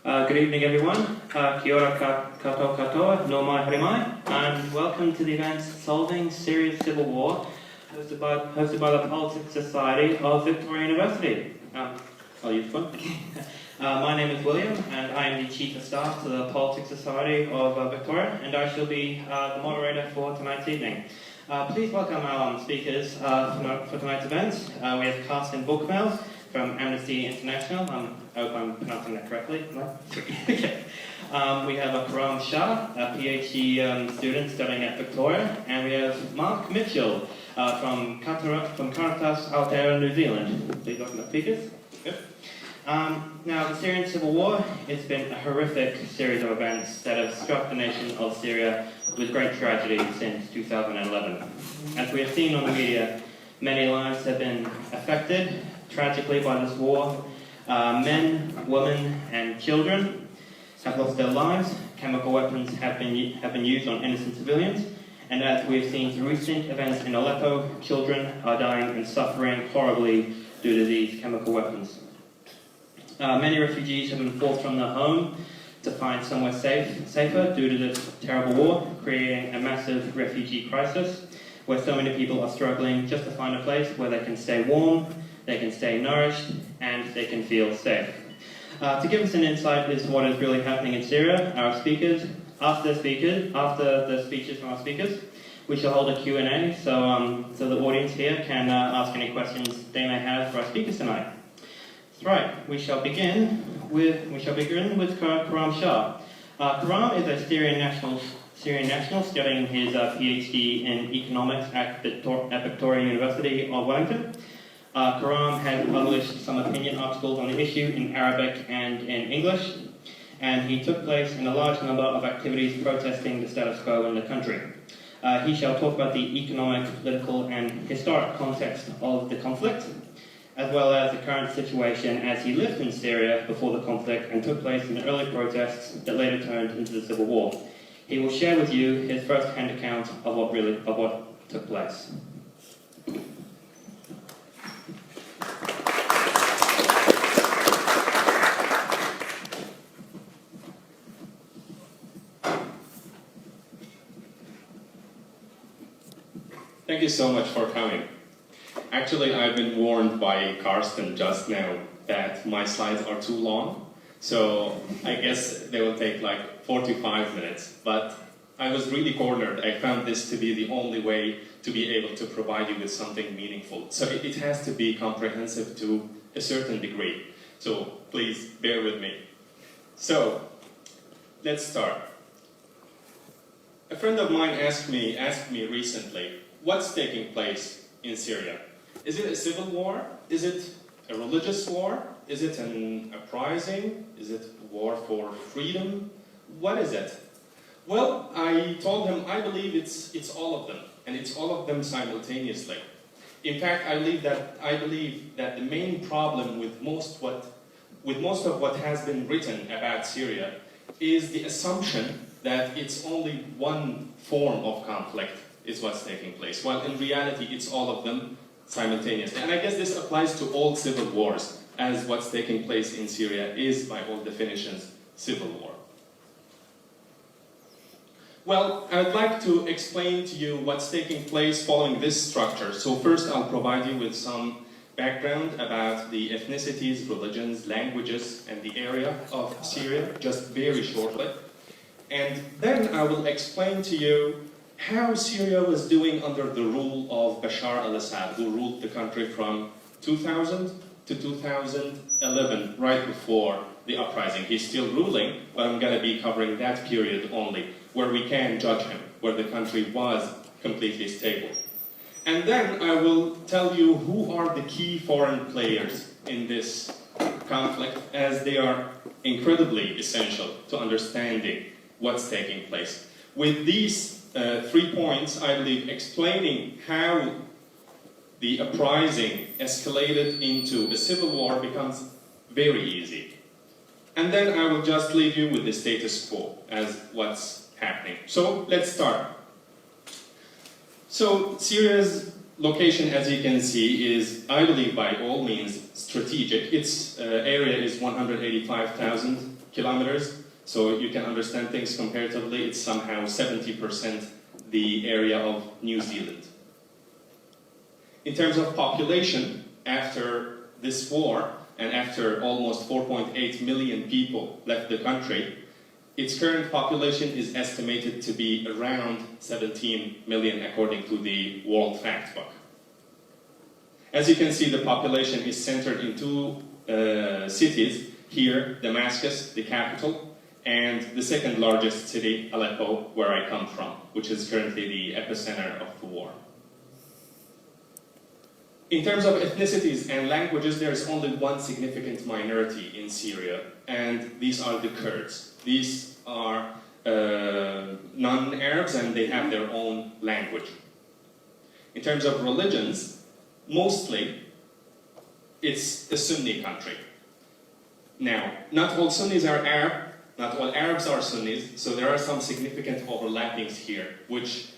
Good evening, everyone. Kia ora katoa, no mai harimai, and welcome to the event Solving Syria's Civil War, hosted by the Politics Society of Victoria University. I'll use one. My name is William, and I am the Chief of Staff to the Politics Society of Victoria, and I shall be the moderator for tonight's evening. Please welcome our speakers for tonight's event. We have Carsten Bockemuehl from Amnesty International. I hope I'm pronouncing that correctly. Okay. We have Karam Shaar, a PhD student studying at Victoria, and we have Mitchel from Caritas Aotearoa, New Zealand. Please welcome the speakers. Good. Now, the Syrian civil war, it's been a horrific series of events that have struck the nation of Syria with great tragedy since 2011. As we have seen on the media, many lives have been affected tragically by this war. Men, women, and children have lost their lives. Chemical weapons have been used on innocent civilians. And as we have seen through recent events in Aleppo, children are dying and suffering horribly due to these chemical weapons. Many refugees have been forced from their home to find somewhere safer due to this terrible war, creating a massive refugee crisis where so many people are struggling just to find a place where they can stay warm, they can stay nourished, and they can feel safe. To give us an insight into what is really happening in Syria, our speakers, after the speeches from our speakers, we shall hold a Q&A, so the audience here can ask any questions they may have for our speakers tonight. That's right. We shall begin with Karam Shaar. Karam is a Syrian national studying his PhD in economics at Victoria University of Wellington. Karam has published some opinion articles on the issue in Arabic and in English, and he took place in a large number of activities protesting the status quo in the country. He shall talk about the economic, political, and historic context of the conflict, as well as the current situation as he lived in Syria before the conflict and took place in the early protests that later turned into the civil war. He will share with you his first-hand account of what took place. Thank you so much for coming. Actually, I've been warned by Carsten just now that my slides are too long, so I guess they will take like 45 minutes. But I was really cornered. I found this to be the only way to be able to provide you with something meaningful. So it has to be comprehensive to a certain degree. So please bear with me. So let's start. A friend of mine asked me recently, what's taking place in Syria? Is it a civil war? Is it a religious war? Is it an uprising? Is it a war for freedom? What is it? Well, I told him I believe it's all of them, and it's all of them simultaneously. In fact, I believe that the main problem with most of what has been written about Syria is the assumption that it's only one form of conflict is what's taking place, while in reality it's all of them simultaneously. And I guess this applies to all civil wars, as what's taking place in Syria is, by all definitions, civil war. Well, I would like to explain to you what's taking place following this structure. So first I'll provide you with some background about the ethnicities, religions, languages, and the area of Syria, just very shortly. And then I will explain to you how Syria was doing under the rule of Bashar al-Assad, who ruled the country from 2000 to 2011, right before the uprising. He's still ruling, but I'm going to be covering that period only, where we can judge him, where the country was completely stable. And then I will tell you who are the key foreign players in this conflict, as they are incredibly essential to understanding what's taking place. With these 3 points, I believe, explaining how the uprising escalated into a civil war becomes very easy. And then I will just leave you with the status quo as what's happening. So let's start. So Syria's location, as you can see, is, I believe, by all means strategic. Its area is 185,000 kilometers, so you can understand things comparatively. It's somehow 70% the area of New Zealand. In terms of population, after this war, and after almost 4.8 million people left the country, its current population is estimated to be around 17 million according to the World Factbook. As you can see, the population is centered in two cities, here, Damascus, the capital, and the second largest city, Aleppo, where I come from, which is currently the epicenter of the war. In terms of ethnicities and languages, there is only one significant minority in Syria, and these are the Kurds. These are non-Arabs, and they have their own language. In terms of religions, mostly it's a Sunni country. Now, not all Sunnis are Arab, not all Arabs are Sunnis, so there are some significant overlappings here, which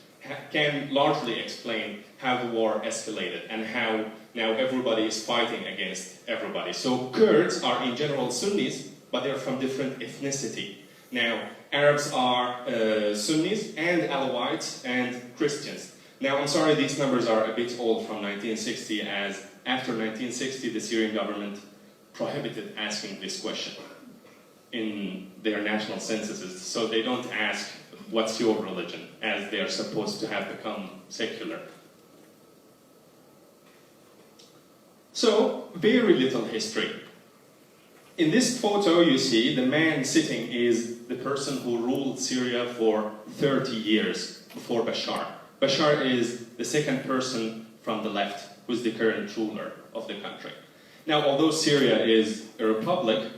can largely explain how the war escalated and how now everybody is fighting against everybody. So Kurds are in general Sunnis, but they're from different ethnicity. Now, Arabs are Sunnis and Alawites and Christians. Now, I'm sorry, these numbers are a bit old from 1960, as after 1960 the Syrian government prohibited asking this question in their national censuses, so they don't ask what's your religion, as they are supposed to have become secular. So, very little history. In this photo you see the man sitting is the person who ruled Syria for 30 years before Bashar. Bashar is the second person from the left who is the current ruler of the country. Now, although Syria is a republic,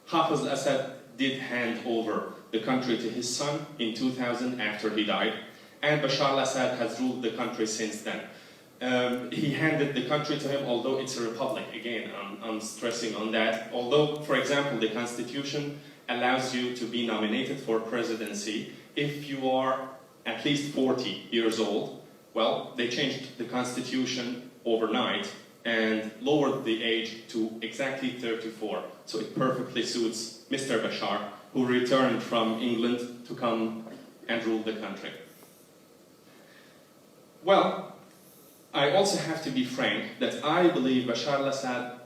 Hafiz al-Assad did hand over the country to his son in 2000 after he died, and Bashar al-Assad has ruled the country since then. He handed the country to him, although it's a republic. Again, I'm stressing on that. Although, for example, the constitution allows you to be nominated for presidency if you are at least 40 years old. Well, they changed the constitution overnight and lowered the age to exactly 34. So it perfectly suits Mr. Bashar, who returned from England to come and rule the country. Well, I also have to be frank that I believe Bashar al-Assad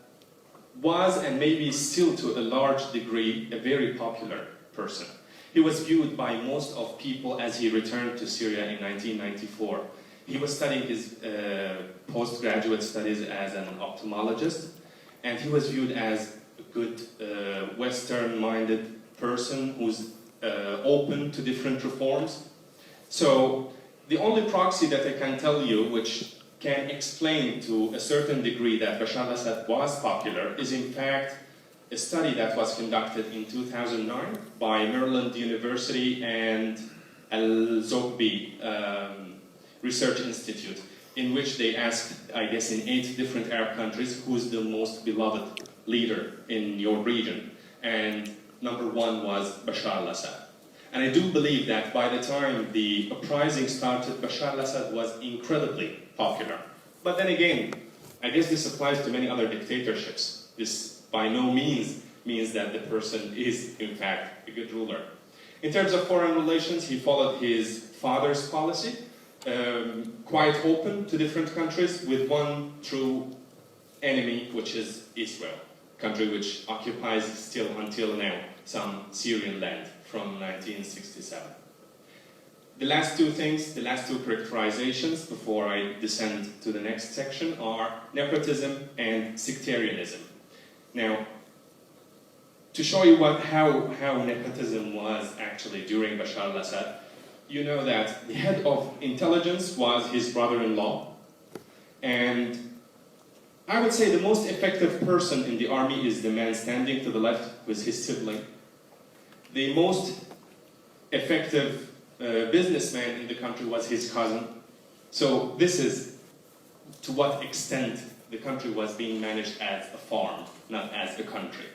was, and maybe still to a large degree, a very popular person. He was viewed by most of people as he returned to Syria in 1994. He was studying his postgraduate studies as an ophthalmologist, and he was viewed as a good Western-minded person who's open to different reforms. So the only proxy that I can tell you, which can explain to a certain degree that Bashar al-Assad was popular, is in fact a study that was conducted in 2009 by Maryland University and Al-Zogby Research Institute, in which they asked, I guess in 8 different Arab countries, who's the most beloved leader in your region. And number 1 was Bashar al-Assad. And I do believe that by the time the uprising started, Bashar al-Assad was incredibly popular. But then again, I guess this applies to many other dictatorships. This by no means means that the person is, in fact, a good ruler. In terms of foreign relations, he followed his father's policy, quite open to different countries, with one true enemy, which is Israel, a country which occupies still until now some Syrian land from 1967. The last two things, the last two characterizations before I descend to the next section are nepotism and sectarianism. Now, to show you how nepotism was actually during Bashar al-Assad, you know that the head of intelligence was his brother-in-law, and I would say the most effective person in the army is the man standing to the left, who is his sibling. The most effective businessman in the country was his cousin. So this is to what extent the country was being managed as a farm, not as a country.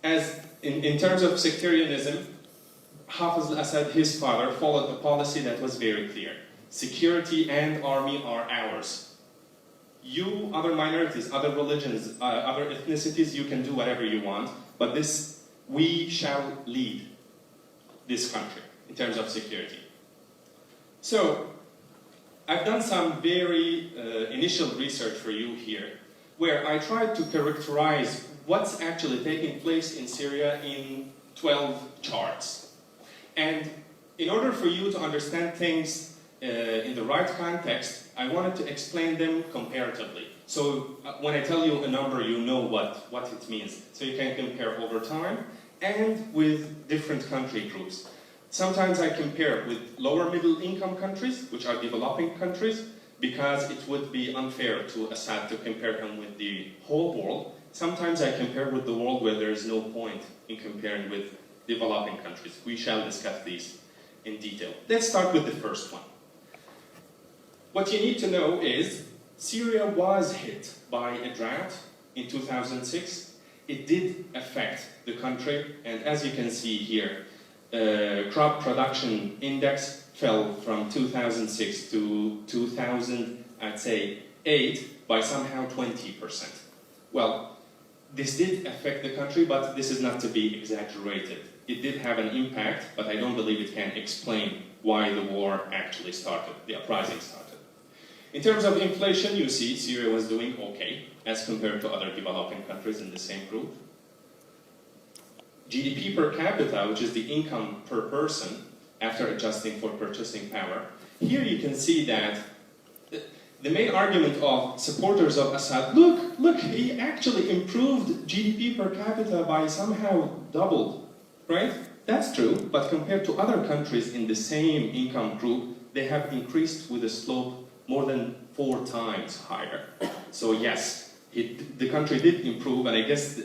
As in terms of sectarianism, Hafiz al-Assad, his father, followed a policy that was very clear. security and army are ours. You, other minorities, other religions, other ethnicities, you can do whatever you want, but we shall lead this country in terms of security. So, I've done some very initial research for you here, where I tried to characterize what's actually taking place in Syria in 12 charts. And in order for you to understand things in the right context, I wanted to explain them comparatively. So when I tell you a number, you know what it means. So you can compare over time and with different country groups. Sometimes I compare with lower middle income countries, which are developing countries, because it would be unfair to Assad to compare him with the whole world. Sometimes I compare with the world where there is no point in comparing with developing countries. We shall discuss these in detail. Let's start with the first one. What you need to know is Syria was hit by a drought in 2006. It did affect the country, and as you can see here, crop production index fell from 2006 to 2008 by somehow 20%. Well, this did affect the country, but this is not to be exaggerated. It did have an impact, but I don't believe it can explain why the war actually started, the uprising started. In terms of inflation, you see Syria was doing okay as compared to other developing countries in the same group. GDP per capita, which is the income per person after adjusting for purchasing power, here you can see that the main argument of supporters of Assad, look, he actually improved GDP per capita by somehow doubled, right? That's true, but compared to other countries in the same income group, they have increased with a slope more than 4 times higher. So yes, the country did improve, and I guess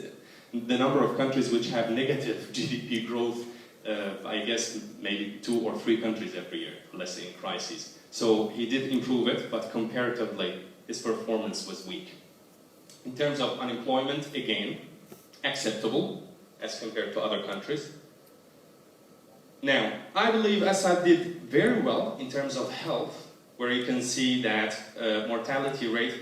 the number of countries which have negative GDP growth, I guess maybe 2 or 3 countries every year, let's say in crises. So he did improve it, but comparatively, his performance was weak. In terms of unemployment, again, acceptable as compared to other countries. Now, I believe Assad did very well in terms of health, where you can see that mortality rate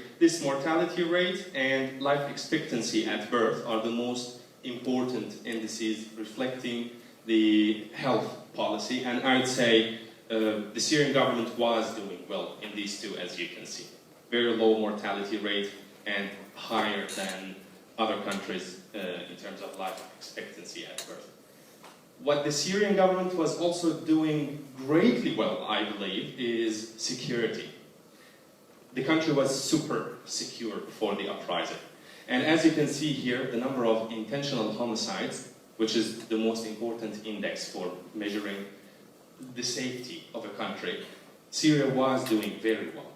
and life expectancy at birth are the most important indices reflecting the health policy, and I would say the Syrian government was doing well in these two, as you can see. Very low mortality rate and higher than other countries in terms of life expectancy at birth. What the Syrian government was also doing greatly well, I believe, is security. The country was super secure before the uprising. And as you can see here, the number of intentional homicides, which is the most important index for measuring the safety of a country, Syria was doing very well.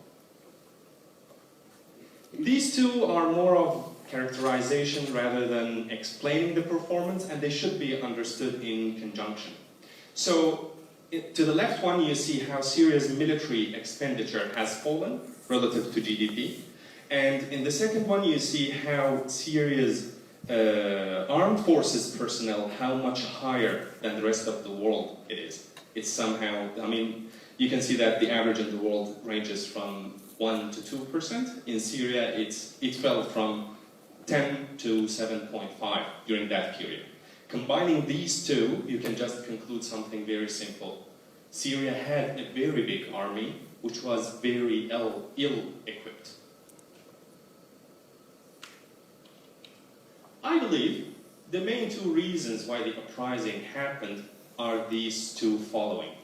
These two are more of characterization rather than explaining the performance, and they should be understood in conjunction. So, to the left one, you see how Syria's military expenditure has fallen relative to GDP, and in the second one, you see how Syria's armed forces personnel, how much higher than the rest of the world it is. It's somehow, I mean, you can see that the average in the world ranges from 1 to 2%. In Syria, it fell from 10 to 7.5 during that period. Combining these two, you can just conclude something very simple. Syria had a very big army, which was very ill-equipped. I believe the main 2 reasons why the uprising happened are these 2 following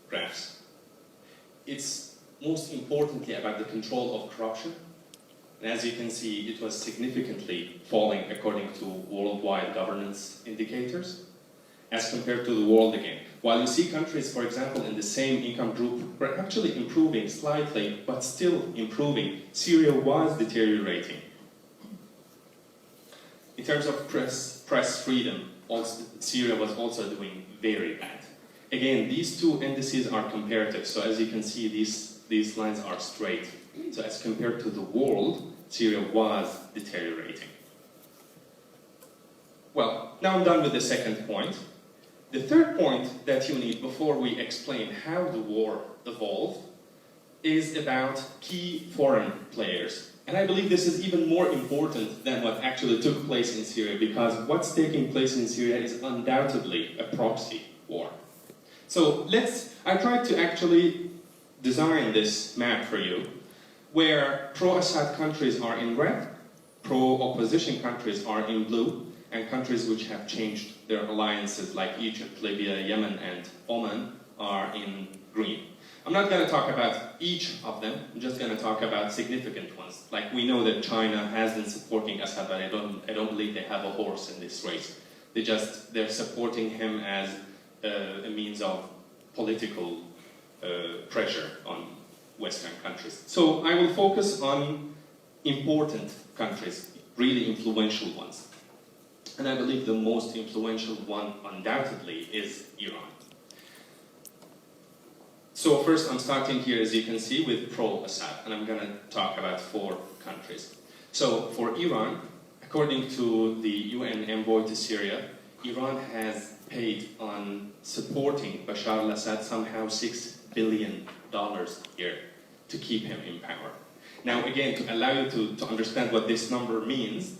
graphs. It's most importantly about the control of corruption. And as you can see, it was significantly falling according to worldwide governance indicators as compared to the world again. While you see countries, for example, in the same income group were actually improving slightly, but still improving, Syria was deteriorating. In terms of press freedom, Syria was also doing very bad. Again, these 2 indices are comparative, so as you can see, these lines are straight. So as compared to the world, Syria was deteriorating. Well, now I'm done with the second point. The third point that you need before we explain how the war evolved is about key foreign players. And I believe this is even more important than what actually took place in Syria, because what's taking place in Syria is undoubtedly a proxy war. So I tried to actually design this map for you, where pro-Assad countries are in red, pro-opposition countries are in blue, and countries which have changed their alliances like Egypt, Libya, Yemen, and Oman are in green. I'm not going to talk about each of them, I'm just going to talk about significant ones. Like, we know that China has been supporting Assad, but I don't believe they have a horse in this race. They're supporting him as a means of political pressure on Western countries. So I will focus on important countries, really influential ones. And I believe the most influential one, undoubtedly, is Iran. So first, I'm starting here, as you can see, with pro-Assad, and I'm going to talk about 4 countries. So for Iran, according to the UN envoy to Syria, Iran has paid on supporting Bashar al-Assad somehow $6 billion a year to keep him in power. Now again, to allow you to understand what this number means,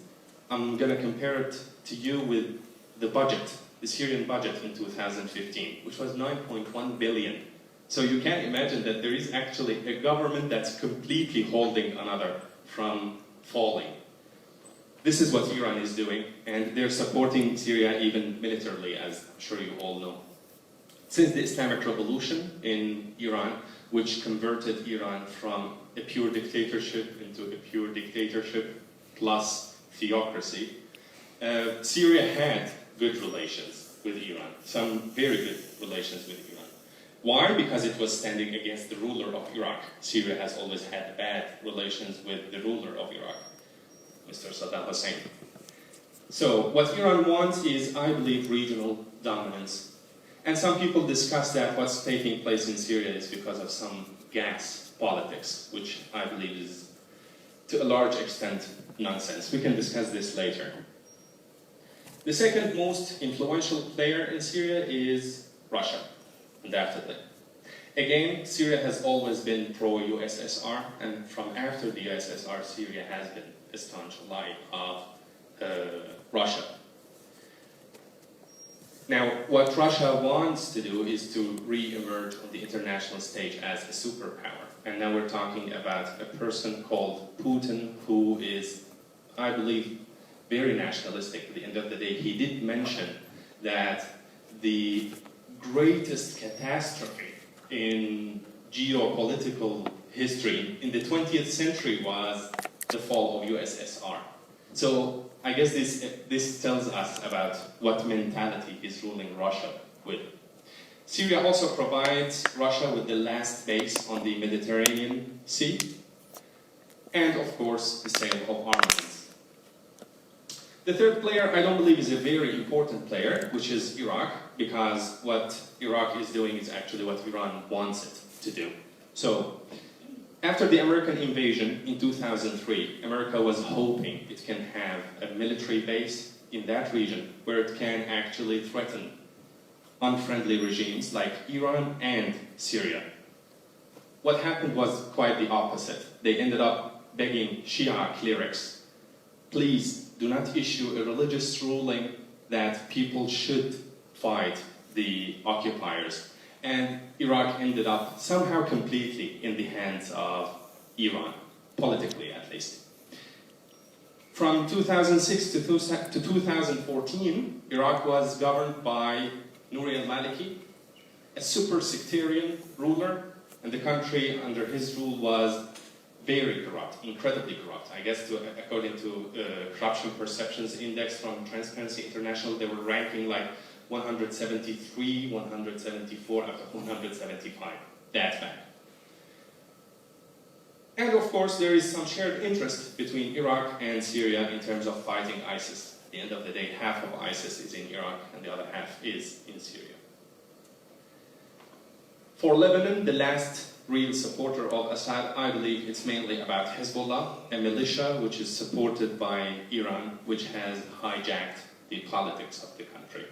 I'm going to compare it to you with the budget, the Syrian budget in 2015, which was 9.1 billion. So you can imagine that there is actually a government that's completely holding another from falling. This is what Iran is doing, and they're supporting Syria even militarily, as I'm sure you all know. Since the Islamic Revolution in Iran, which converted Iran from a pure dictatorship into a pure dictatorship plus theocracy, Syria had good relations with Iran, some very good relations with Iran. Why? Because it was standing against the ruler of Iraq. Syria has always had bad relations with the ruler of Iraq, Mr. Saddam Hussein. So what Iran wants is, I believe, regional dominance. And some people discuss that what's taking place in Syria is because of some gas politics, which I believe is, to a large extent, nonsense. We can discuss this later. The second most influential player in Syria is Russia, undoubtedly. Again, Syria has always been pro-USSR, and from after the USSR, Syria has been a staunch ally of Russia. Now, what Russia wants to do is to re-emerge on the international stage as a superpower. And now we're talking about a person called Putin, who is, I believe, very nationalistic. At the end of the day, he did mention that the greatest catastrophe in geopolitical history in the 20th century was the fall of USSR. So I guess this tells us about what mentality is ruling Russia with. Syria also provides Russia with the last base on the Mediterranean Sea, and of course the sale of armaments. The third player I don't believe is a very important player, which is Iraq, because what Iraq is doing is actually what Iran wants it to do. So, after the American invasion in 2003, America was hoping it can have a military base in that region where it can actually threaten unfriendly regimes like Iran and Syria. What happened was quite the opposite. They ended up begging Shia clerics, please do not issue a religious ruling that people should fight the occupiers. And Iraq ended up somehow completely in the hands of Iran, politically at least. From 2006 to 2014, Iraq was governed by Nouri al-Maliki, a super sectarian ruler, and the country under his rule was very corrupt, incredibly corrupt. I guess according to Corruption Perceptions Index from Transparency International, they were ranking like 173, 174 out of 175. That bad. And of course, there is some shared interest between Iraq and Syria in terms of fighting ISIS. At the end of the day, half of ISIS is in Iraq and the other half is in Syria. For Lebanon, the last real supporter of Assad, I believe it's mainly about Hezbollah, a militia which is supported by Iran, which has hijacked the politics of the country.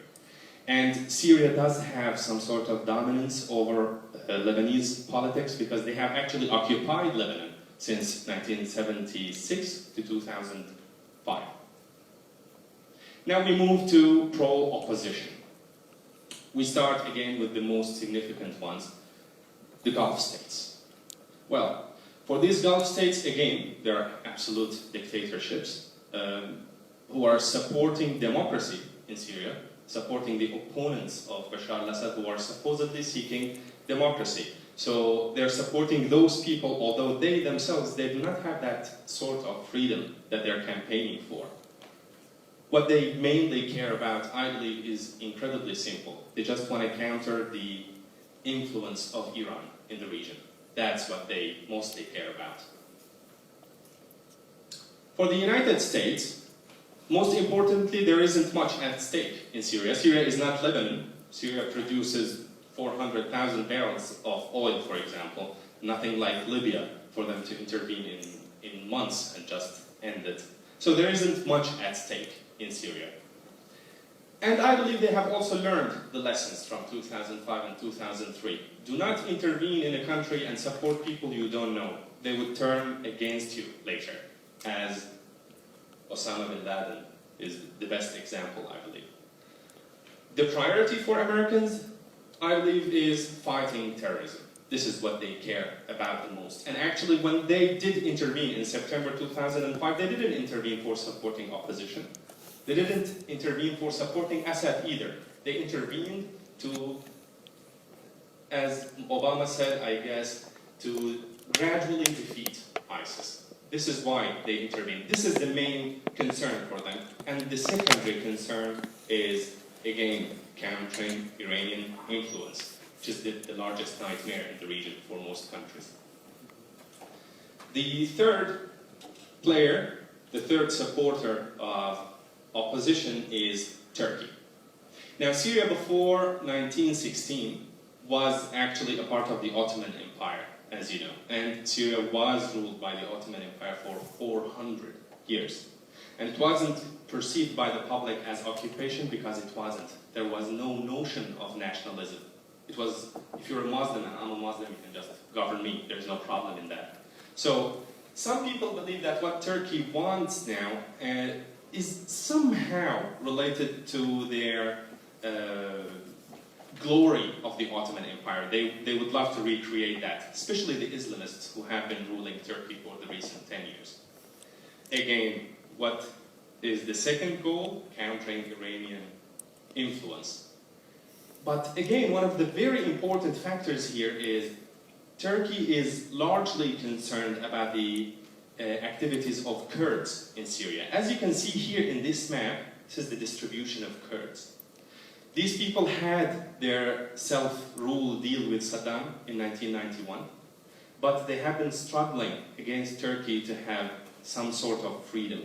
And Syria does have some sort of dominance over Lebanese politics because they have actually occupied Lebanon since 1976 to 2005. Now we move to pro-opposition. We start again with the most significant ones, the Gulf states. Well, for these Gulf states, again, there are absolute dictatorships who are supporting democracy in Syria, supporting the opponents of Bashar al-Assad who are supposedly seeking democracy. So they're supporting those people, although they themselves, they do not have that sort of freedom that they're campaigning for. What they mainly care about, I believe, is incredibly simple. They just want to counter the influence of Iran in the region. That's what they mostly care about. For the United States, most importantly, there isn't much at stake in Syria. Syria is not Lebanon. Syria produces 400,000 barrels of oil, for example. Nothing like Libya for them to intervene in months and just end it. So there isn't much at stake in Syria. And I believe they have also learned the lessons from 2005 and 2003. Do not intervene in a country and support people you don't know. They would turn against you later, as Osama bin Laden is the best example, I believe. The priority for Americans, I believe, is fighting terrorism. This is what they care about the most. And actually, when they did intervene in September 2005, they didn't intervene for supporting opposition. They didn't intervene for supporting Assad either. They intervened to, as Obama said, I guess, to gradually defeat ISIS. This is why they intervened. This is the main concern for them. And the secondary concern is, again, countering Iranian influence, which is the largest nightmare in the region for most countries. The third player, the third supporter of opposition is Turkey. Now, Syria before 1916 was actually a part of the Ottoman Empire, as you know, and Syria was ruled by the Ottoman Empire for 400 years. And it wasn't perceived by the public as occupation because it wasn't. There was no notion of nationalism. It was, if you're a Muslim and I'm a Muslim, you can just govern me. There's no problem in that. So, some people believe that what Turkey wants now is somehow related to their glory of the Ottoman Empire. They would love to recreate that, especially the Islamists who have been ruling Turkey for the recent 10 years. Again, what is the second goal? Countering Iranian influence. But again, one of the very important factors here is Turkey is largely concerned about the activities of Kurds in Syria. As you can see here in this map, this is the distribution of Kurds. These people had their self-rule deal with Saddam in 1991, but they have been struggling against Turkey to have some sort of freedom,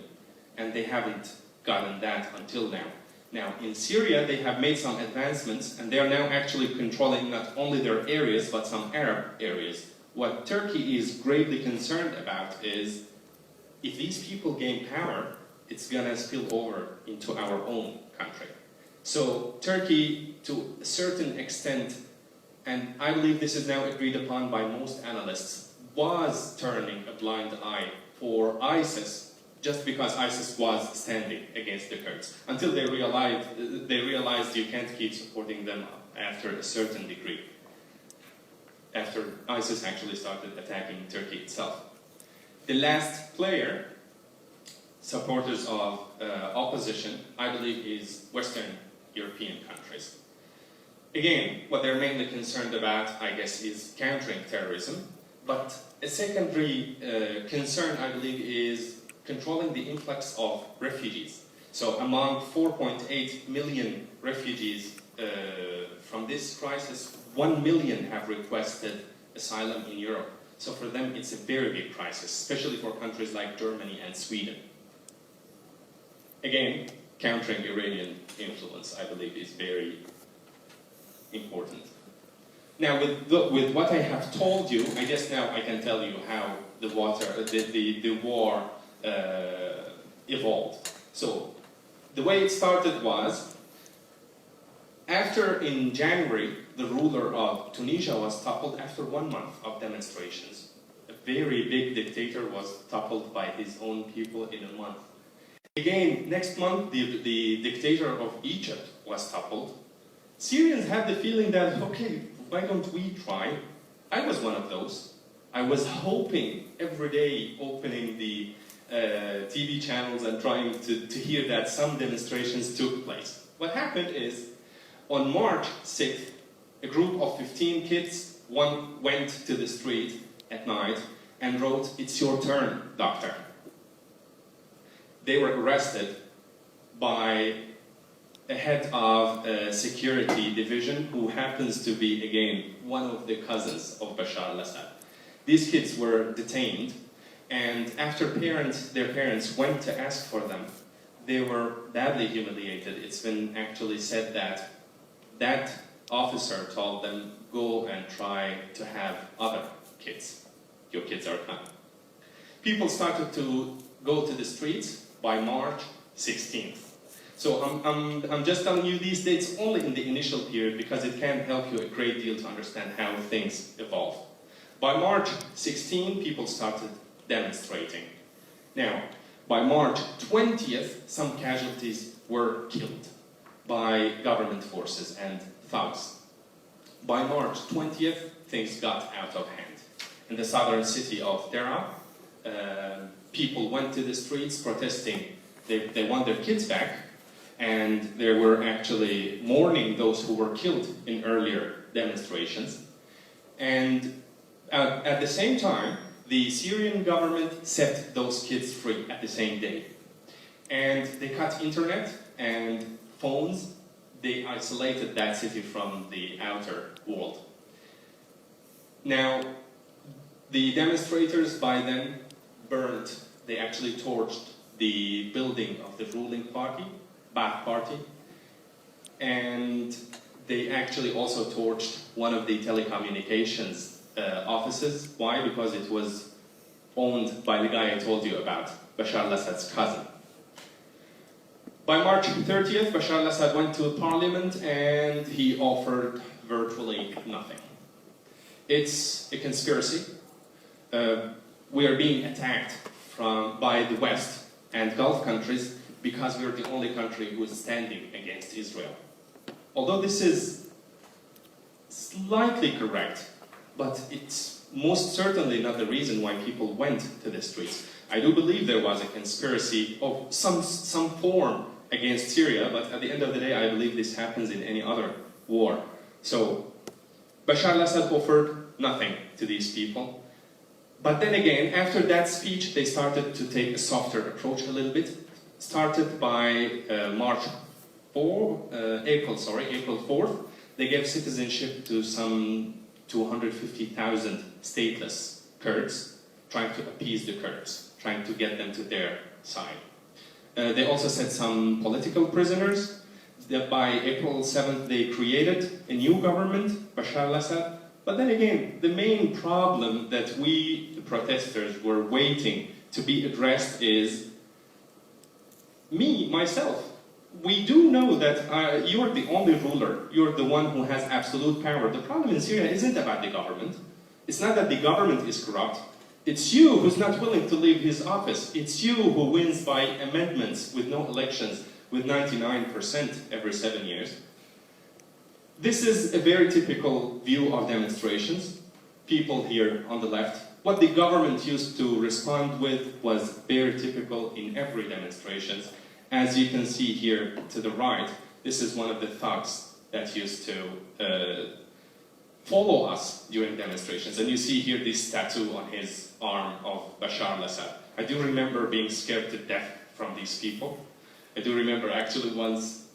and they haven't gotten that until now. Now, in Syria, they have made some advancements, and they are now actually controlling not only their areas, but some Arab areas. What Turkey is gravely concerned about is, if these people gain power, it's going to spill over into our own country. So Turkey, to a certain extent, and I believe this is now agreed upon by most analysts, was turning a blind eye for ISIS, just because ISIS was standing against the Kurds, until they realized you can't keep supporting them after a certain degree, after ISIS actually started attacking Turkey itself. The last player, supporters of opposition, I believe, is Western European countries. Again, what they're mainly concerned about, I guess, is countering terrorism, but a secondary concern, I believe, is controlling the influx of refugees. So among 4.8 million refugees from this crisis, 1 million have requested asylum in Europe. So for them, it's a very big crisis, especially for countries like Germany and Sweden. Again, countering Iranian influence, I believe, is very important. Now, with what I have told you, I guess now I can tell you how the war evolved. So, the way it started was, in January, the ruler of Tunisia was toppled after 1 month of demonstrations. A very big dictator was toppled by his own people in a month. Again, next month, the dictator of Egypt was toppled. Syrians had the feeling that, okay, why don't we try? I was one of those. I was hoping every day, opening the TV channels and trying to hear that some demonstrations took place. What happened is, on March 6th, a group of 15 kids went to the street at night and wrote, "It's your turn, doctor." They were arrested by a head of a security division who happens to be, again, one of the cousins of Bashar al-Assad. These kids were detained, and after their parents went to ask for them, they were badly humiliated. It's been actually said that that officer told them, "Go and try to have other kids. Your kids are coming." People started to go to the streets by March 16th. So I'm just telling you these dates only in the initial period because it can help you a great deal to understand how things evolve. By March 16, people started demonstrating. Now, by March 20th, some casualties were killed by government forces and thugs. By March 20th, things got out of hand. In the southern city of Dera, people went to the streets protesting. They want their kids back, and they were actually mourning those who were killed in earlier demonstrations. And at the same time, the Syrian government set those kids free at the same day. And they cut internet and phones. They isolated that city from the outer world. Now, the demonstrators by then they actually torched the building of the ruling party, Ba'ath Party, and they actually also torched one of the telecommunications offices. Why? Because it was owned by the guy I told you about, Bashar al-Assad's cousin. By March 30th, Bashar al-Assad went to parliament and he offered virtually nothing. It's a conspiracy. We are being attacked by the West and Gulf countries because we are the only country who is standing against Israel. Although this is slightly correct, but it's most certainly not the reason why people went to the streets. I do believe there was a conspiracy of some form against Syria, but at the end of the day, I believe this happens in any other war. So, Bashar al-Assad offered nothing to these people. But then again, after that speech, they started to take a softer approach a little bit. Started by April 4th, they gave citizenship to some 250,000 stateless Kurds, trying to appease the Kurds, trying to get them to their side. They also set some political prisoners. By April 7th, they created a new government, Bashar al-Assad. But then again, the main problem that we, the protesters, were waiting to be addressed is myself. We do know that you are the only ruler. You're the one who has absolute power. The problem in Syria isn't about the government. It's not that the government is corrupt. It's you who's not willing to leave his office. It's you who wins by amendments with no elections, with 99% every 7 years. This is a very typical view of demonstrations. People here on the left. What the government used to respond with was very typical in every demonstration. As you can see here to the right, this is one of the thugs that used to follow us during demonstrations. And you see here this tattoo on his arm of Bashar al-Assad. I do remember being scared to death from these people. I do remember actually once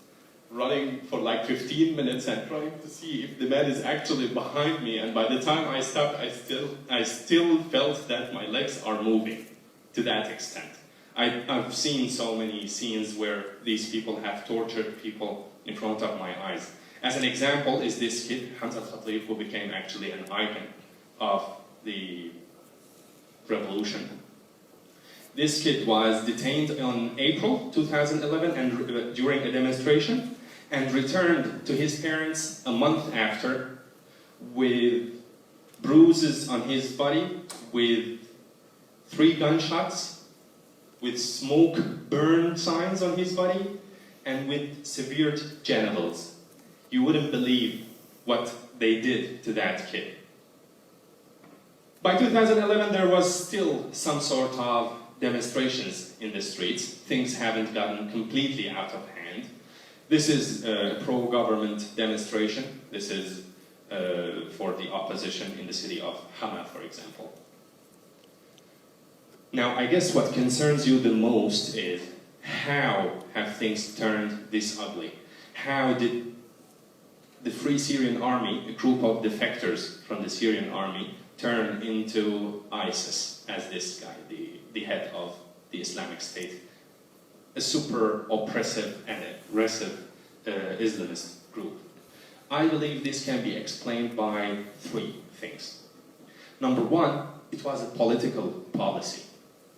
running for like 15 minutes and trying to see if the man is actually behind me, and by the time I stopped, I still felt that my legs are moving to that extent. I've seen so many scenes where these people have tortured people in front of my eyes. As an example is this kid, Hamza Khatib, who became actually an icon of the revolution. This kid was detained on April 2011 and during a demonstration, and returned to his parents a month after with bruises on his body, with 3 gunshots, with smoke burn signs on his body, and with severed genitals. You wouldn't believe what they did to that kid. By 2011, there was still some sort of demonstrations in the streets. Things haven't gotten completely out of hand. This is a pro-government demonstration. This is for the opposition in the city of Hama, for example. Now, I guess what concerns you the most is how have things turned this ugly? How did the Free Syrian Army, a group of defectors from the Syrian army, turn into ISIS as this guy, the head of the Islamic State, a super oppressive and aggressive Islamist group? I believe this can be explained by 3 things. Number 1, it was a political policy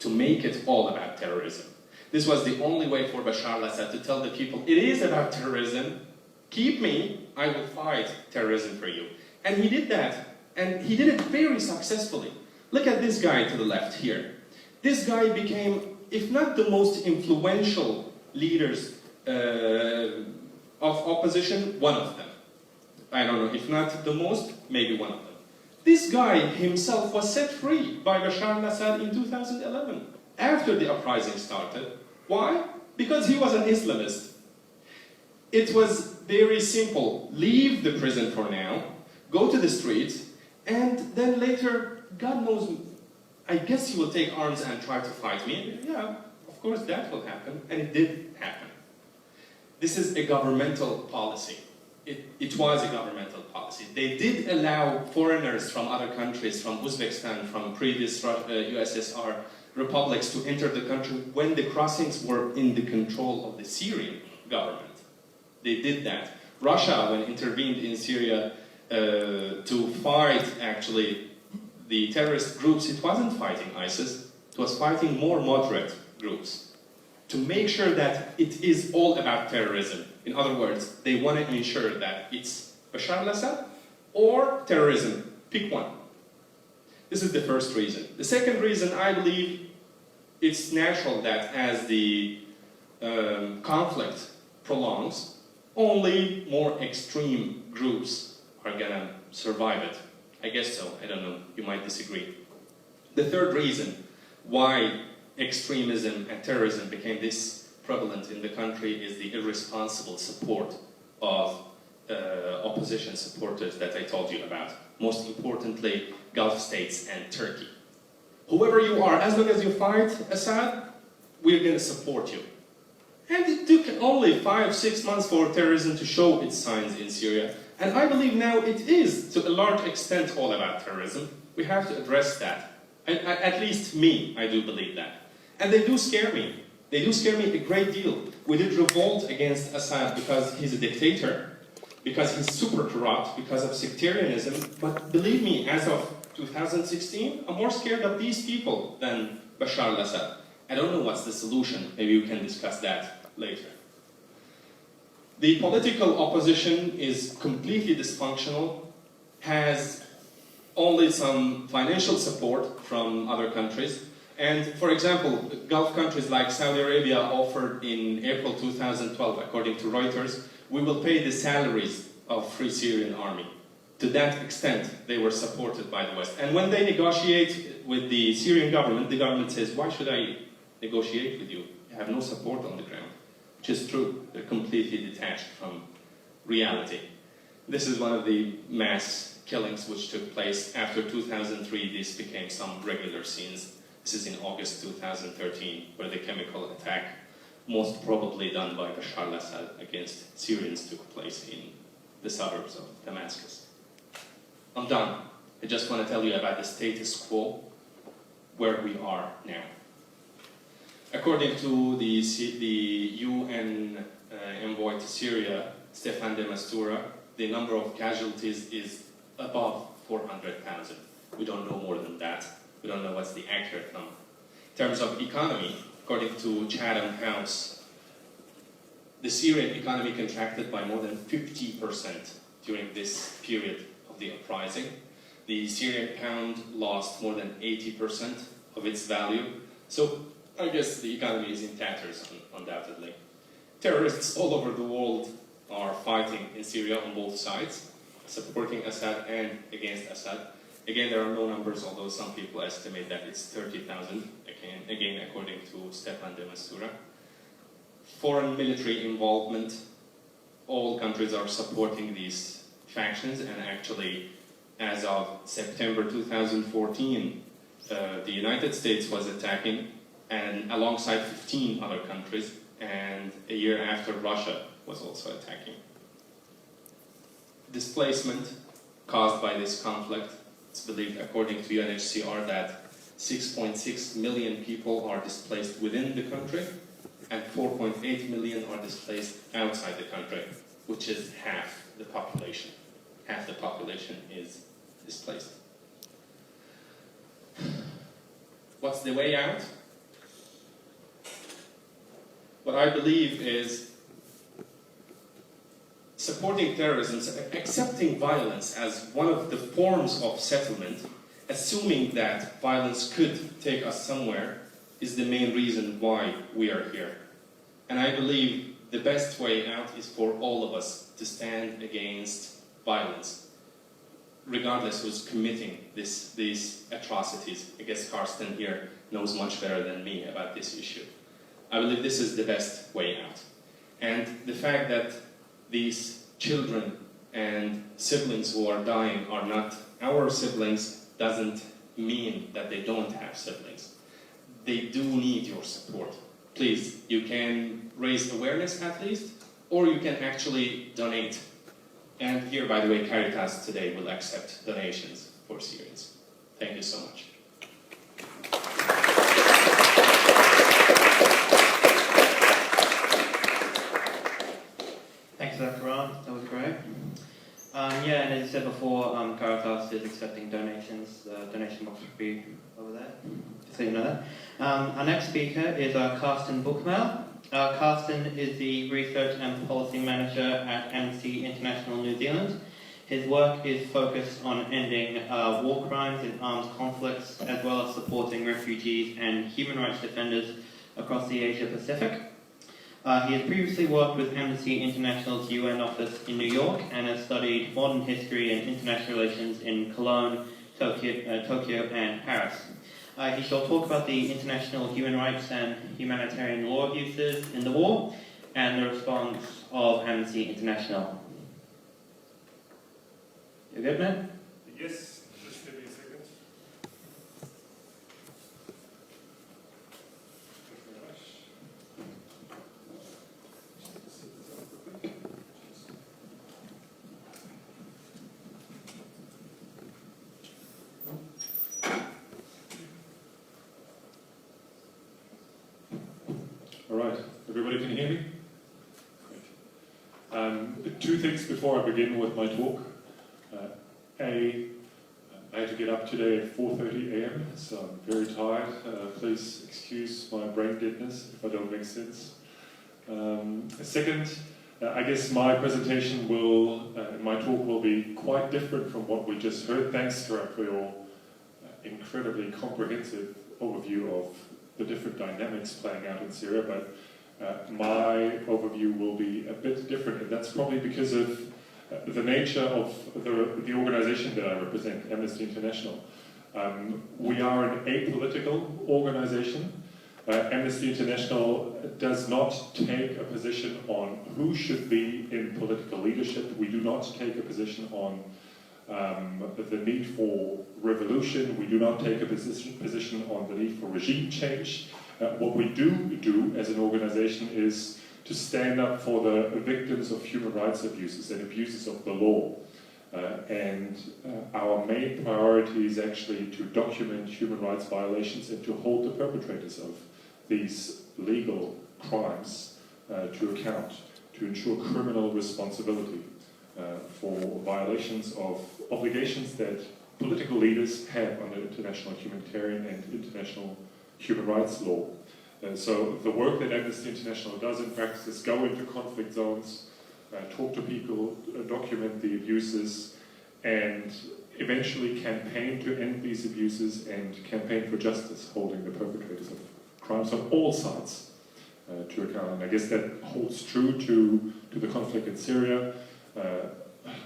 to make it all about terrorism. This was the only way for Bashar al-Assad to tell the people, it is about terrorism, keep me, I will fight terrorism for you. And he did that, and he did it very successfully. Look at this guy to the left here. This guy became, if not the most influential leaders of opposition, one of them. I don't know, if not the most, maybe one of them. This guy himself was set free by Bashar al-Assad in 2011, after the uprising started. Why? Because he was an Islamist. It was very simple. Leave the prison for now, go to the streets, and then later, God knows, I guess he will take arms and try to fight me. Yeah, of course that will happen, and it did happen. This is a governmental policy. It was a governmental policy. They did allow foreigners from other countries, from Uzbekistan, from previous USSR republics to enter the country when the crossings were in the control of the Syrian government. They did that. Russia, when intervened in Syria to fight, actually, the terrorist groups, it wasn't fighting ISIS, it was fighting more moderate groups to make sure that it is all about terrorism. In other words, they want to ensure that it's Bashar al-Assad or terrorism. Pick one. This is the first reason. The second reason, I believe, it's natural that as the conflict prolongs, only more extreme groups are gonna survive it. I guess so, I don't know, you might disagree. The third reason why extremism and terrorism became this prevalent in the country is the irresponsible support of opposition supporters that I told you about. Most importantly, Gulf states and Turkey. Whoever you are, as long as you fight Assad, we're going to support you. And it took only 5-6 months for terrorism to show its signs in Syria. And I believe now it is, to a large extent, all about terrorism. We have to address that. At least me, I do believe that. And they do scare me. They do scare me a great deal. We did revolt against Assad because he's a dictator, because he's super corrupt, because of sectarianism. But believe me, as of 2016, I'm more scared of these people than Bashar al-Assad. I don't know what's the solution. Maybe we can discuss that later. The political opposition is completely dysfunctional, has only some financial support from other countries. And for example, Gulf countries like Saudi Arabia offered in April 2012, according to Reuters, we will pay the salaries of Free Syrian Army. To that extent, they were supported by the West. And when they negotiate with the Syrian government, the government says, why should I negotiate with you? You have no support on the ground. Which is true. They're completely detached from reality. This is one of the mass killings which took place after 2003. This became some regular scenes. This is in August 2013, where the chemical attack, most probably done by Bashar al-Assad against Syrians, took place in the suburbs of Damascus. I'm done. I just want to tell you about the status quo, where we are now. According to the UN envoy to Syria, Staffan de Mistura, the number of casualties is above 400,000. We don't know more than that. We don't know what's the accurate number. In terms of economy, according to Chatham House The Syrian economy contracted by more than 50% during this period of the uprising. The Syrian pound lost more than 80% of its value. So I guess the economy is in tatters, undoubtedly. Terrorists all over the world are fighting in Syria on both sides, supporting Assad and against Assad. Again, there are no numbers, although some people estimate that it's 30,000, again according to Stefan de Mistura. Foreign military involvement, all countries are supporting these factions, and actually, as of September 2014, the United States was attacking, and alongside 15 other countries, and a year after, Russia was also attacking. Displacement caused by this conflict, it's believed according to UNHCR that 6.6 million people are displaced within the country, and 4.8 million are displaced outside the country, which is half the population. Half the population is displaced. What's the way out? What I believe is supporting terrorism, accepting violence as one of the forms of settlement, assuming that violence could take us somewhere, is the main reason why we are here. And I believe the best way out is for all of us to stand against violence, regardless who's committing these atrocities. I guess Carsten here knows much better than me about this issue. I believe this is the best way out. And the fact that these children and siblings who are dying are not our siblings doesn't mean that they don't have siblings. They do need your support. Please, you can raise awareness at least, or you can actually donate. And here, by the way, Caritas today will accept donations for Syrians. Thank you so much. Thanks for that, Karam. That was great. Yeah, and as I said before, Caritas is accepting donations. The donation box will be over there, just so you know that. Our next speaker is Carsten Bockemuehl. Carsten is the Research and Policy Manager at Amnesty International New Zealand. His work is focused on ending war crimes and armed conflicts, as well as supporting refugees and human rights defenders across the Asia Pacific. He has previously worked with Amnesty International's UN office in New York and has studied modern history and international relations in Cologne, Tokyo and Paris. He shall talk about the international human rights and humanitarian law abuses in the war and the response of Amnesty International. You good, man? Yes, just give me a second. Thank you very much. All right, everybody can hear me? Great. Two things before I begin with my talk. I had to get up today at 4:30 a.m., so I'm very tired. Please excuse my brain deadness if I don't make sense. Second, I guess my presentation my talk will be quite different from what we just heard. Thanks, Karam, for your incredibly comprehensive overview of the different dynamics playing out in Syria, but my overview will be a bit different, and that's probably because of the nature of the organization that I represent, Amnesty International. We are an apolitical organization. Amnesty International does not take a position on who should be in political leadership. We do not take a position on the need for revolution. We do not take a position on the need for regime change. What we do as an organization is to stand up for the victims of human rights abuses and abuses of the law. Our main priority is actually to document human rights violations and to hold the perpetrators of these legal crimes to account, to ensure criminal responsibility for violations of obligations that political leaders have under international humanitarian and international human rights law. So the work that Amnesty International does in practice is go into conflict zones, talk to people, document the abuses, and eventually campaign to end these abuses and campaign for justice, holding the perpetrators of crimes on all sides to account. And I guess that holds true to the conflict in Syria.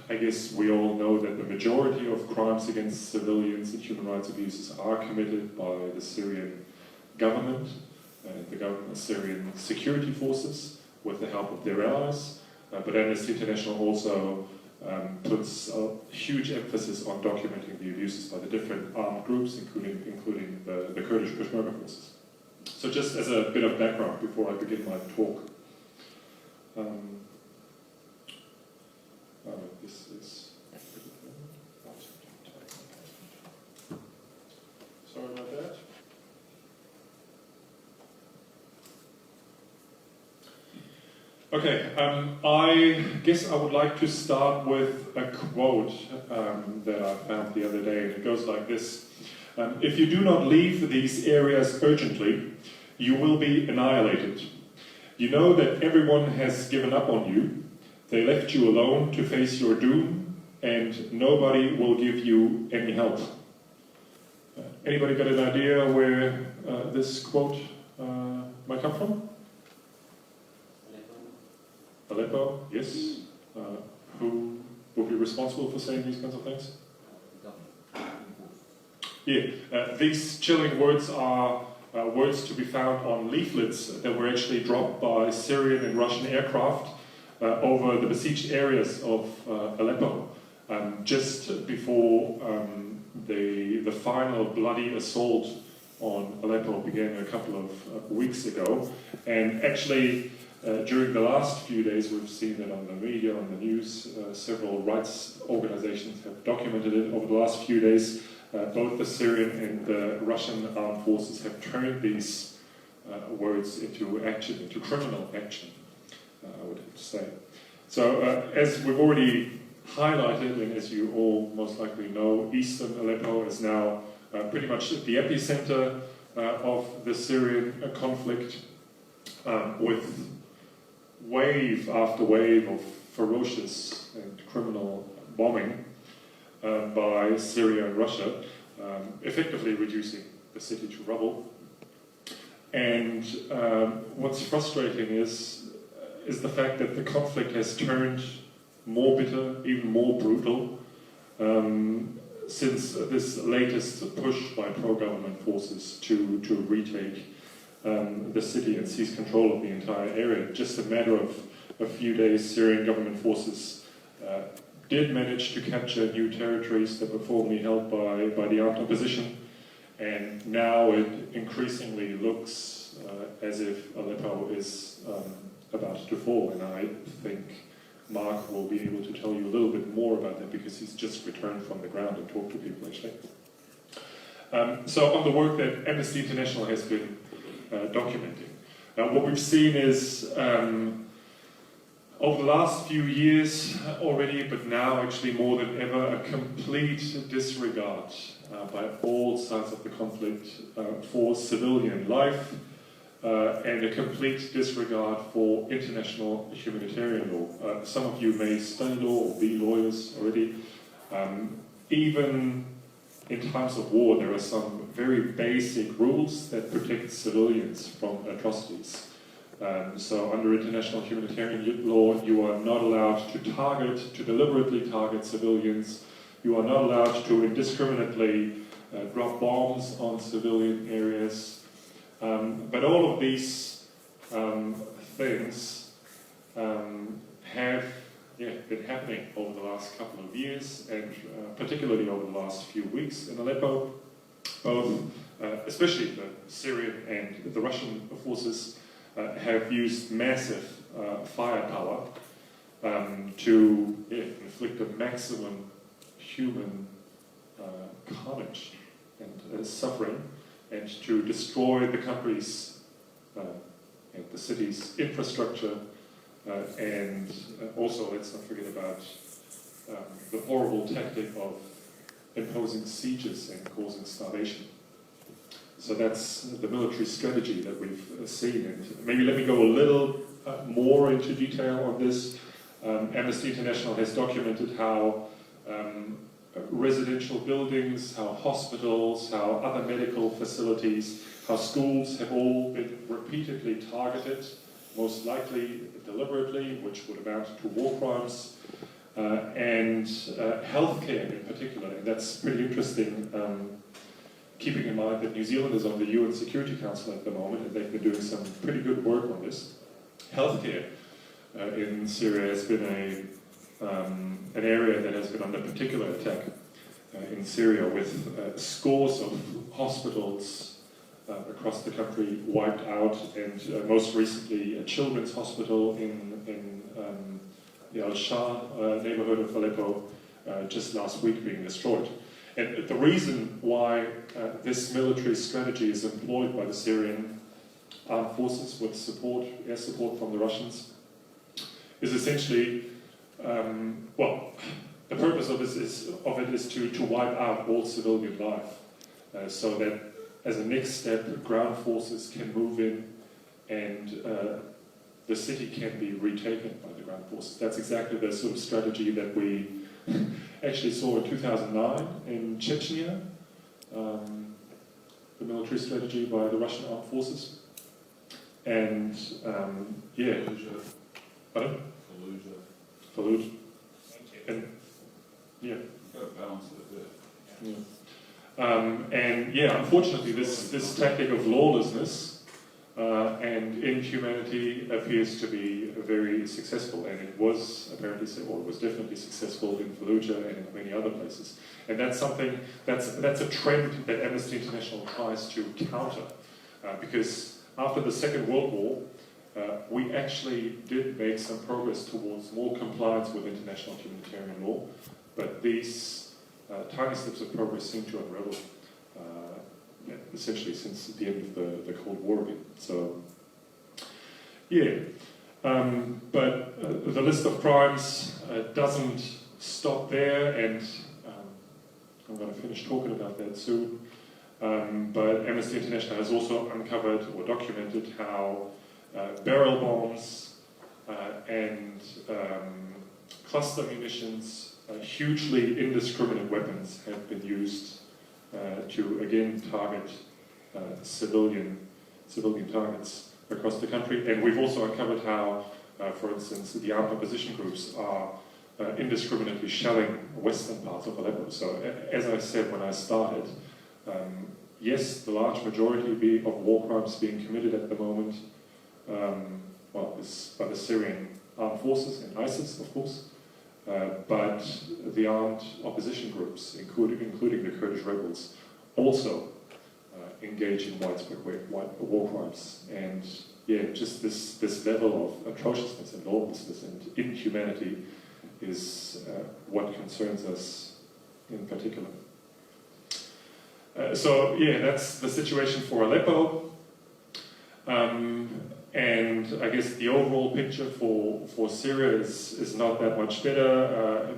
I guess we all know that the majority of crimes against civilians and human rights abuses are committed by the Syrian government and the Syrian security forces with the help of their allies. But Amnesty International also puts a huge emphasis on documenting the abuses by the different armed groups, including the Kurdish Peshmerga forces. So just as a bit of background before I begin my talk. This is... Sorry about that. Okay, I guess I would like to start with a quote that I found the other day, and it goes like this. If you do not leave these areas urgently, you will be annihilated. You know that everyone has given up on you. They left you alone to face your doom, and nobody will give you any help. Anybody got an idea where this quote might come from? Aleppo, yes. Who will be responsible for saying these kinds of things? Yeah, these chilling words are words to be found on leaflets that were actually dropped by Syrian and Russian aircraft over the besieged areas of Aleppo, just before the final bloody assault on Aleppo began a couple of weeks ago. And actually, during the last few days, we've seen that on the media, on the news, several rights organizations have documented it. Over the last few days, both the Syrian and the Russian armed forces have turned these words into action, into criminal action, I would have to say. So, as we've already highlighted, and as you all most likely know, eastern Aleppo is now pretty much the epicenter of the Syrian conflict, with wave after wave of ferocious and criminal bombing by Syria and Russia, effectively reducing the city to rubble. And what's frustrating is the fact that the conflict has turned more bitter, even more brutal, since this latest push by pro-government forces to retake the city and seize control of the entire area. Just a matter of a few days, Syrian government forces did manage to capture new territories that were formerly held by the armed opposition, and now it increasingly looks as if Aleppo is about to fall, and I think Mark will be able to tell you a little bit more about that because he's just returned from the ground and talked to people actually. So on the work that Amnesty International has been documenting, what we've seen is over the last few years already, but now actually more than ever, a complete disregard by all sides of the conflict for civilian life, and a complete disregard for international humanitarian law. Some of you may study law or be lawyers already. Even in times of war, there are some very basic rules that protect civilians from atrocities. So under international humanitarian law, you are not allowed to deliberately target civilians. You are not allowed to indiscriminately drop bombs on civilian areas. But all of these things have been happening over the last couple of years, and particularly over the last few weeks in Aleppo. Both, especially the Syrian and the Russian forces, have used massive firepower to inflict a maximum human carnage and suffering, and to destroy the country's and the city's infrastructure, and also let's not forget about the horrible tactic of imposing sieges and causing starvation. So that's the military strategy that we've seen. And maybe let me go a little more into detail on this. Amnesty International has documented how residential buildings, how hospitals, how other medical facilities, how schools have all been repeatedly targeted, most likely deliberately, which would amount to war crimes, and healthcare in particular. And that's pretty interesting, keeping in mind that New Zealand is on the UN Security Council at the moment, and they've been doing some pretty good work on this. Healthcare in Syria has been an area that has been under particular attack in Syria, with scores of hospitals across the country wiped out, and most recently a children's hospital in the Al-Shaar neighborhood of Aleppo just last week being destroyed. And the reason why this military strategy is employed by the Syrian armed forces with support, air support from the Russians, is essentially, well, the purpose of it is to wipe out all civilian life, so that as a next step, ground forces can move in and the city can be retaken by the ground forces. That's exactly the sort of strategy that we actually saw in 2009 in Chechnya, the military strategy by the Russian armed forces. And yeah, pardon? Fallujah. And yeah. Balance it there. Yeah. And yeah, unfortunately, this tactic of lawlessness and inhumanity appears to be very successful, and it was apparently, or it was definitely successful in Fallujah and in many other places. And that's something that's a trend that Amnesty International tries to counter, because after the Second World War, we actually did make some progress towards more compliance with international humanitarian law, but these tiny steps of progress seem to unravel essentially since the end of the Cold War again. So, yeah. But the list of crimes doesn't stop there, and I'm going to finish talking about that soon. But Amnesty International has also uncovered or documented how barrel bombs and cluster munitions, hugely indiscriminate weapons, have been used to again target civilian targets across the country. And we've also uncovered how, for instance, the armed opposition groups are indiscriminately shelling western parts of Aleppo. So, as I said when I started, yes, the large majority of war crimes being committed at the moment, well, is by the Syrian armed forces and ISIS, of course, but the armed opposition groups, including the Kurdish rebels, also engage in widespread war crimes. And yeah, just this level of atrociousness and lawlessness and inhumanity is what concerns us in particular. So yeah, that's the situation for Aleppo. And I guess the overall picture for Syria is not that much better.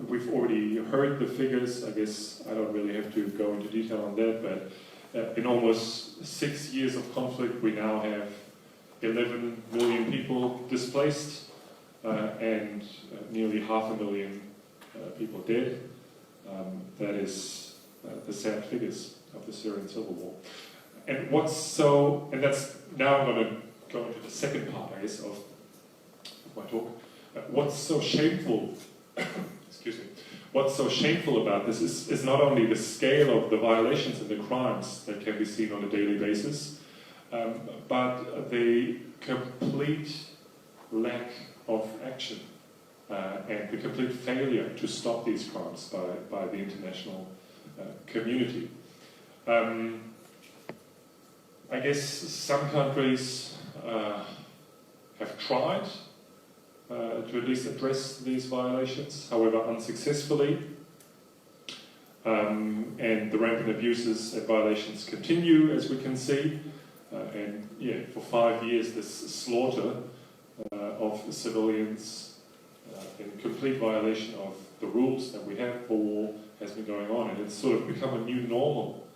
We've already heard the figures. I guess I don't really have to go into detail on that, but in almost 6 years of conflict, we now have 11 million people displaced and nearly 500,000 people dead. That is the sad figures of the Syrian civil war. And that's now I'm going to go into the second part, I guess, of my talk. What's so shameful, excuse me, what's so shameful about this is not only the scale of the violations and the crimes that can be seen on a daily basis, but the complete lack of action and the complete failure to stop these crimes by the international community. I guess some countries have tried to at least address these violations, however unsuccessfully, and the rampant abuses and violations continue, as we can see, and yeah, for 5 years this slaughter of civilians in complete violation of the rules that we have for war has been going on, and it's sort of become a new normal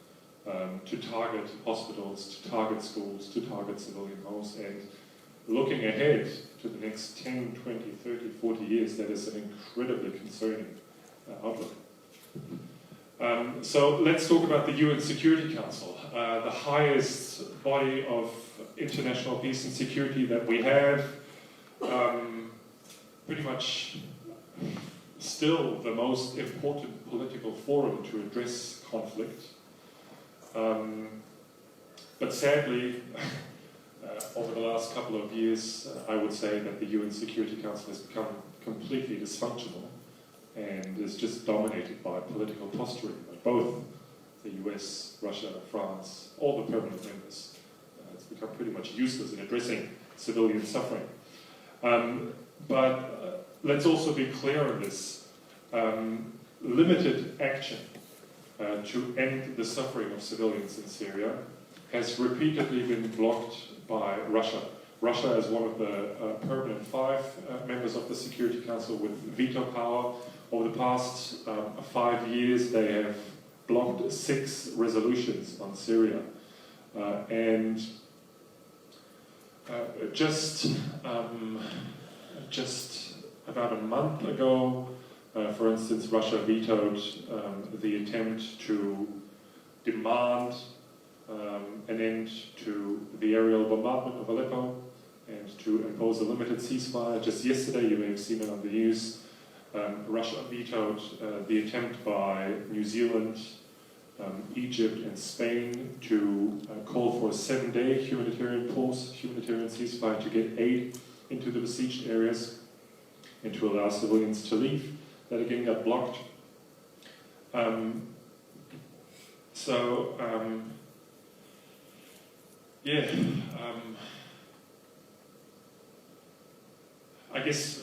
to target hospitals, to target schools, to target civilian homes, and looking ahead to the next 10, 20, 30, 40 years, that is an incredibly concerning outlook. So let's talk about the UN Security Council, the highest body of international peace and security that we have, pretty much still the most important political forum to address conflict. But sadly, over the last couple of years, I would say that the UN Security Council has become completely dysfunctional and is just dominated by political posturing by both the US, Russia, France, all the permanent members. It's become pretty much useless in addressing civilian suffering. But let's also be clear on this. Limited action to end the suffering of civilians in Syria has repeatedly been blocked by Russia. Russia is one of the permanent 5 members of the Security Council with veto power. Over the past 5 years, they have blocked 6 resolutions on Syria. And just about a month ago, for instance, Russia vetoed the attempt to demand an end to the aerial bombardment of Aleppo and to impose a limited ceasefire. Just yesterday, you may have seen it on the news, Russia vetoed the attempt by New Zealand, Egypt and Spain to call for a 7-day humanitarian pause, humanitarian ceasefire to get aid into the besieged areas and to allow civilians to leave. That again got blocked.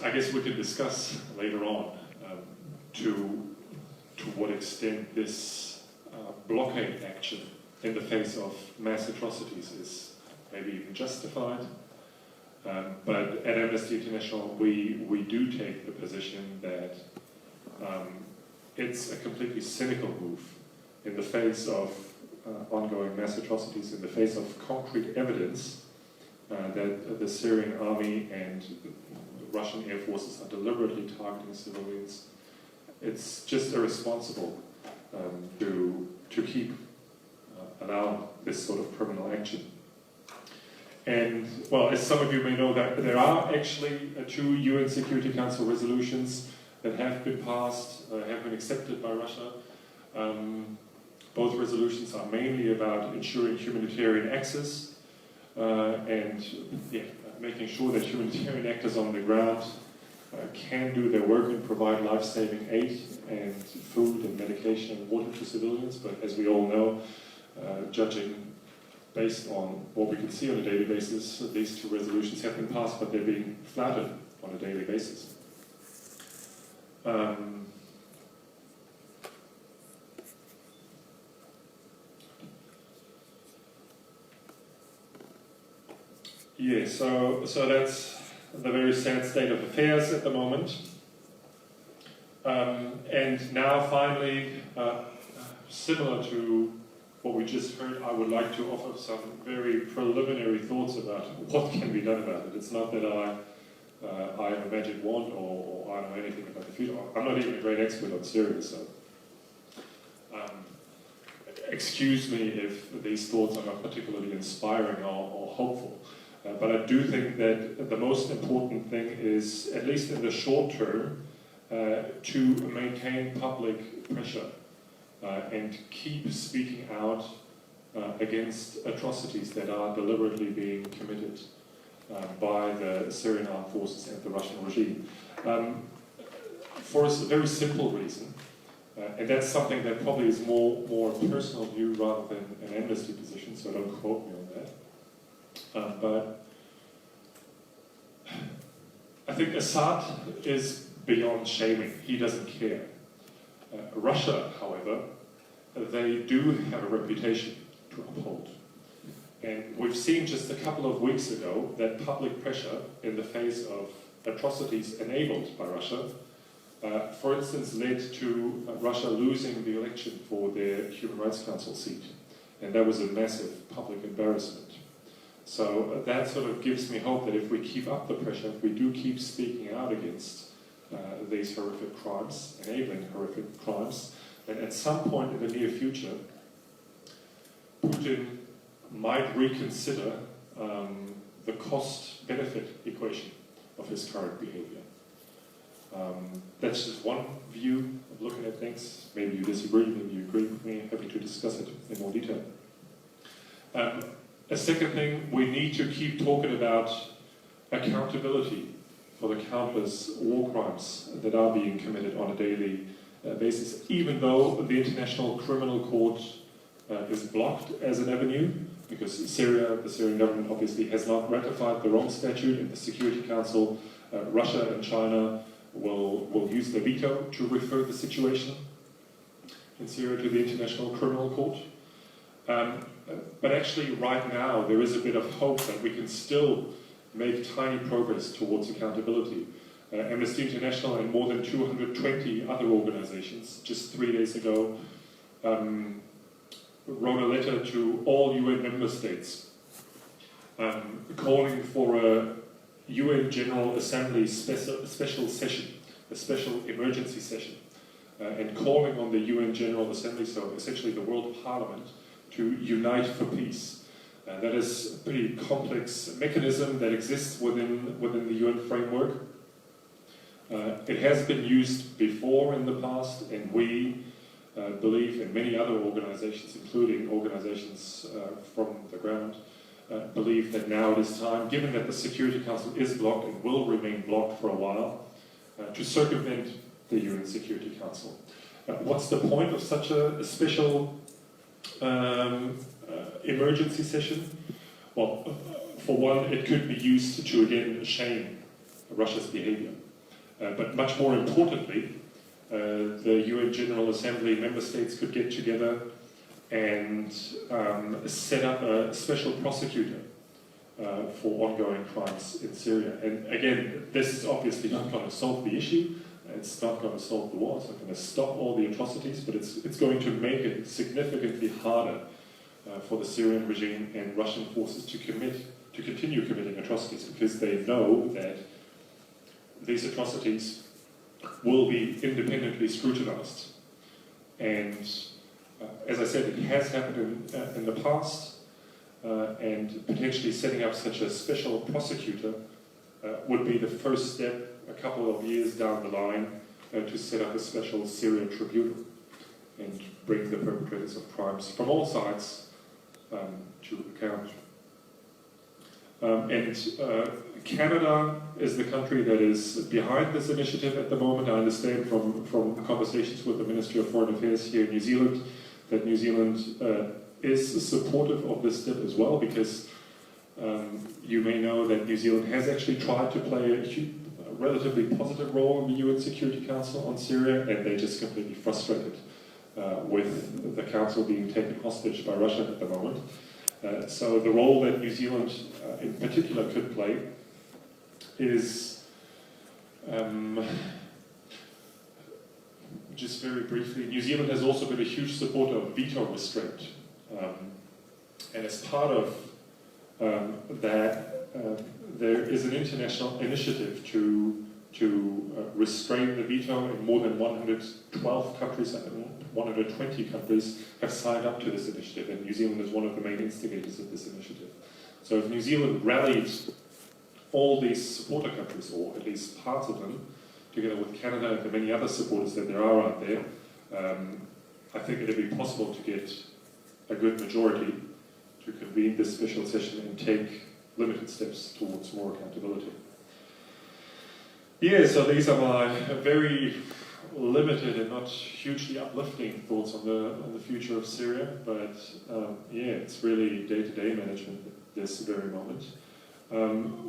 I guess we can discuss later on to what extent this blockade action in the face of mass atrocities is maybe even justified. But at Amnesty International, we do take the position that it's a completely cynical move in the face of ongoing mass atrocities, in the face of concrete evidence that the Syrian army and Russian air forces are deliberately targeting civilians. It's just irresponsible to keep allowing this sort of criminal action. And, well, as some of you may know, that there are actually 2 UN Security Council resolutions that have been passed, have been accepted by Russia. Both resolutions are mainly about ensuring humanitarian access and making sure that humanitarian actors on the ground can do their work and provide life-saving aid and food and medication and water to civilians. But as we all know, judging based on what we can see on a daily basis, these 2 resolutions have been passed, but they're being flouted on a daily basis. So that's the very sad state of affairs at the moment. And now finally, similar to what we just heard, I would like to offer some very preliminary thoughts about what can be done about it. It's not that I have a magic wand or I know anything about the future. I'm not even a great expert on Syria, so excuse me if these thoughts are not particularly inspiring or hopeful. But I do think that the most important thing is, at least in the short term, to maintain public pressure and keep speaking out against atrocities that are deliberately being committed by the Syrian armed forces and the Russian regime. For a very simple reason, and that's something that probably is more a personal view rather than an amnesty position, so don't quote me on that. But I think Assad is beyond shaming. He doesn't care. Russia, however, they do have a reputation to uphold. And we've seen just a couple of weeks ago that public pressure in the face of atrocities enabled by Russia, for instance, led to Russia losing the election for their Human Rights Council seat. And that was a massive public embarrassment. So that sort of gives me hope that if we keep up the pressure, if we do keep speaking out against these horrific crimes, enabling horrific crimes, then at some point in the near future, Putin might reconsider the cost-benefit equation of his current behavior. That's just one view of looking at things. Maybe you disagree, maybe you agree with me. Happy to discuss it in more detail. A second thing, we need to keep talking about accountability for the countless war crimes that are being committed on a daily basis, even though the International Criminal Court is blocked as an avenue, because the Syrian government obviously has not ratified the Rome Statute in the Security Council. Russia and China will use the veto to refer the situation in Syria to the International Criminal Court. But actually right now there is a bit of hope that we can still make tiny progress towards accountability. Amnesty International and more than 220 other organizations just 3 days ago wrote a letter to all UN member states calling for a UN General Assembly special session, a special emergency session, and calling on the UN General Assembly, so essentially the World Parliament, to unite for peace. That is a pretty complex mechanism that exists within the UN framework. It has been used before in the past, and we believe, and many other organizations, including organizations from the ground, believe that now it is time, given that the Security Council is blocked and will remain blocked for a while, to circumvent the UN Security Council. What's the point of such a special emergency session? Well, for one, it could be used to again shame Russia's behavior. But much more importantly, the UN General Assembly member states could get together and set up a special prosecutor for ongoing crimes in Syria. And again, this is obviously not going to solve the issue. It's not going to solve the war. It's not going to stop all the atrocities, but it's going to make it significantly harder for the Syrian regime and Russian forces to continue committing atrocities, because they know that these atrocities will be independently scrutinized. And as I said, it has happened in the past, and potentially setting up such a special prosecutor would be the first step a couple of years down the line to set up a special Syrian tribunal and bring the perpetrators of crimes from all sides to account. Canada is the country that is behind this initiative at the moment. I understand from conversations with the Ministry of Foreign Affairs here in New Zealand that New Zealand is supportive of this step as well, because you may know that New Zealand has actually tried to play a relatively positive role in the UN Security Council on Syria, and they're just completely frustrated with the council being taken hostage by Russia at the moment. So the role that New Zealand in particular could play is, just very briefly, New Zealand has also been a huge supporter of veto restraint. And as part of that, there is an international initiative to restrain the veto, and more than 112 countries, 120 countries have signed up to this initiative, and New Zealand is one of the main instigators of this initiative. So if New Zealand rallied all these supporter countries, or at least parts of them, together with Canada and the many other supporters that there are out there, I think it would be possible to get a good majority to convene this special session and take limited steps towards more accountability. Yeah, so these are my very limited and not hugely uplifting thoughts on the future of Syria, but yeah, it's really day-to-day management at this very moment.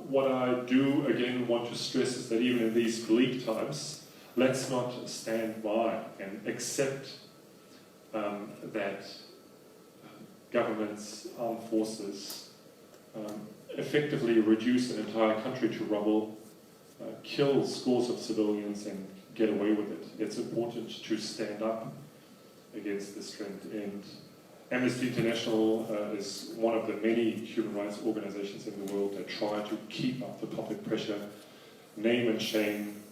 What I do again want to stress is that even in these bleak times, let's not stand by and accept that governments, armed forces effectively reduce an entire country to rubble, kill scores of civilians and get away with it. It's important to stand up against this trend Amnesty International is one of the many human rights organizations in the world that try to keep up the public pressure, name and shame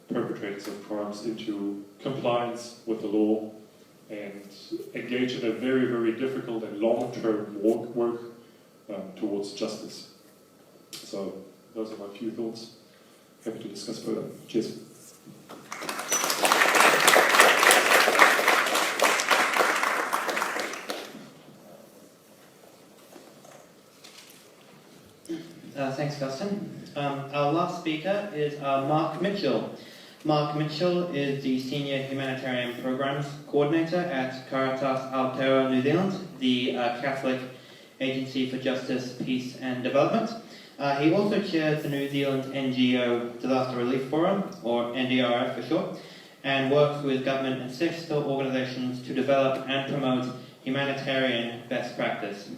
perpetrators of crimes into compliance with the law, and engage in a very, very difficult and long-term work towards justice. So those are my few thoughts. Happy to discuss further. Cheers. Thanks, Carsten. Our last speaker is Mark Mitchell. Mark Mitchell is the Senior Humanitarian Programs Coordinator at Caritas Aotearoa New Zealand, the Catholic Agency for Justice, Peace and Development. He also chairs the New Zealand NGO Disaster Relief Forum, or NDRF for short, and works with government and sector organisations to develop and promote humanitarian best practice.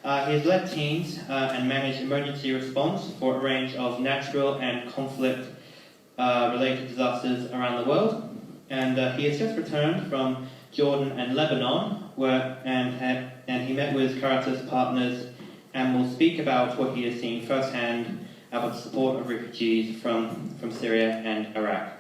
He has led teams and managed emergency response for a range of natural and conflict-related disasters around the world. And he has just returned from Jordan and Lebanon, and he met with Caritas partners and will speak about what he has seen firsthand about the support of refugees from Syria and Iraq.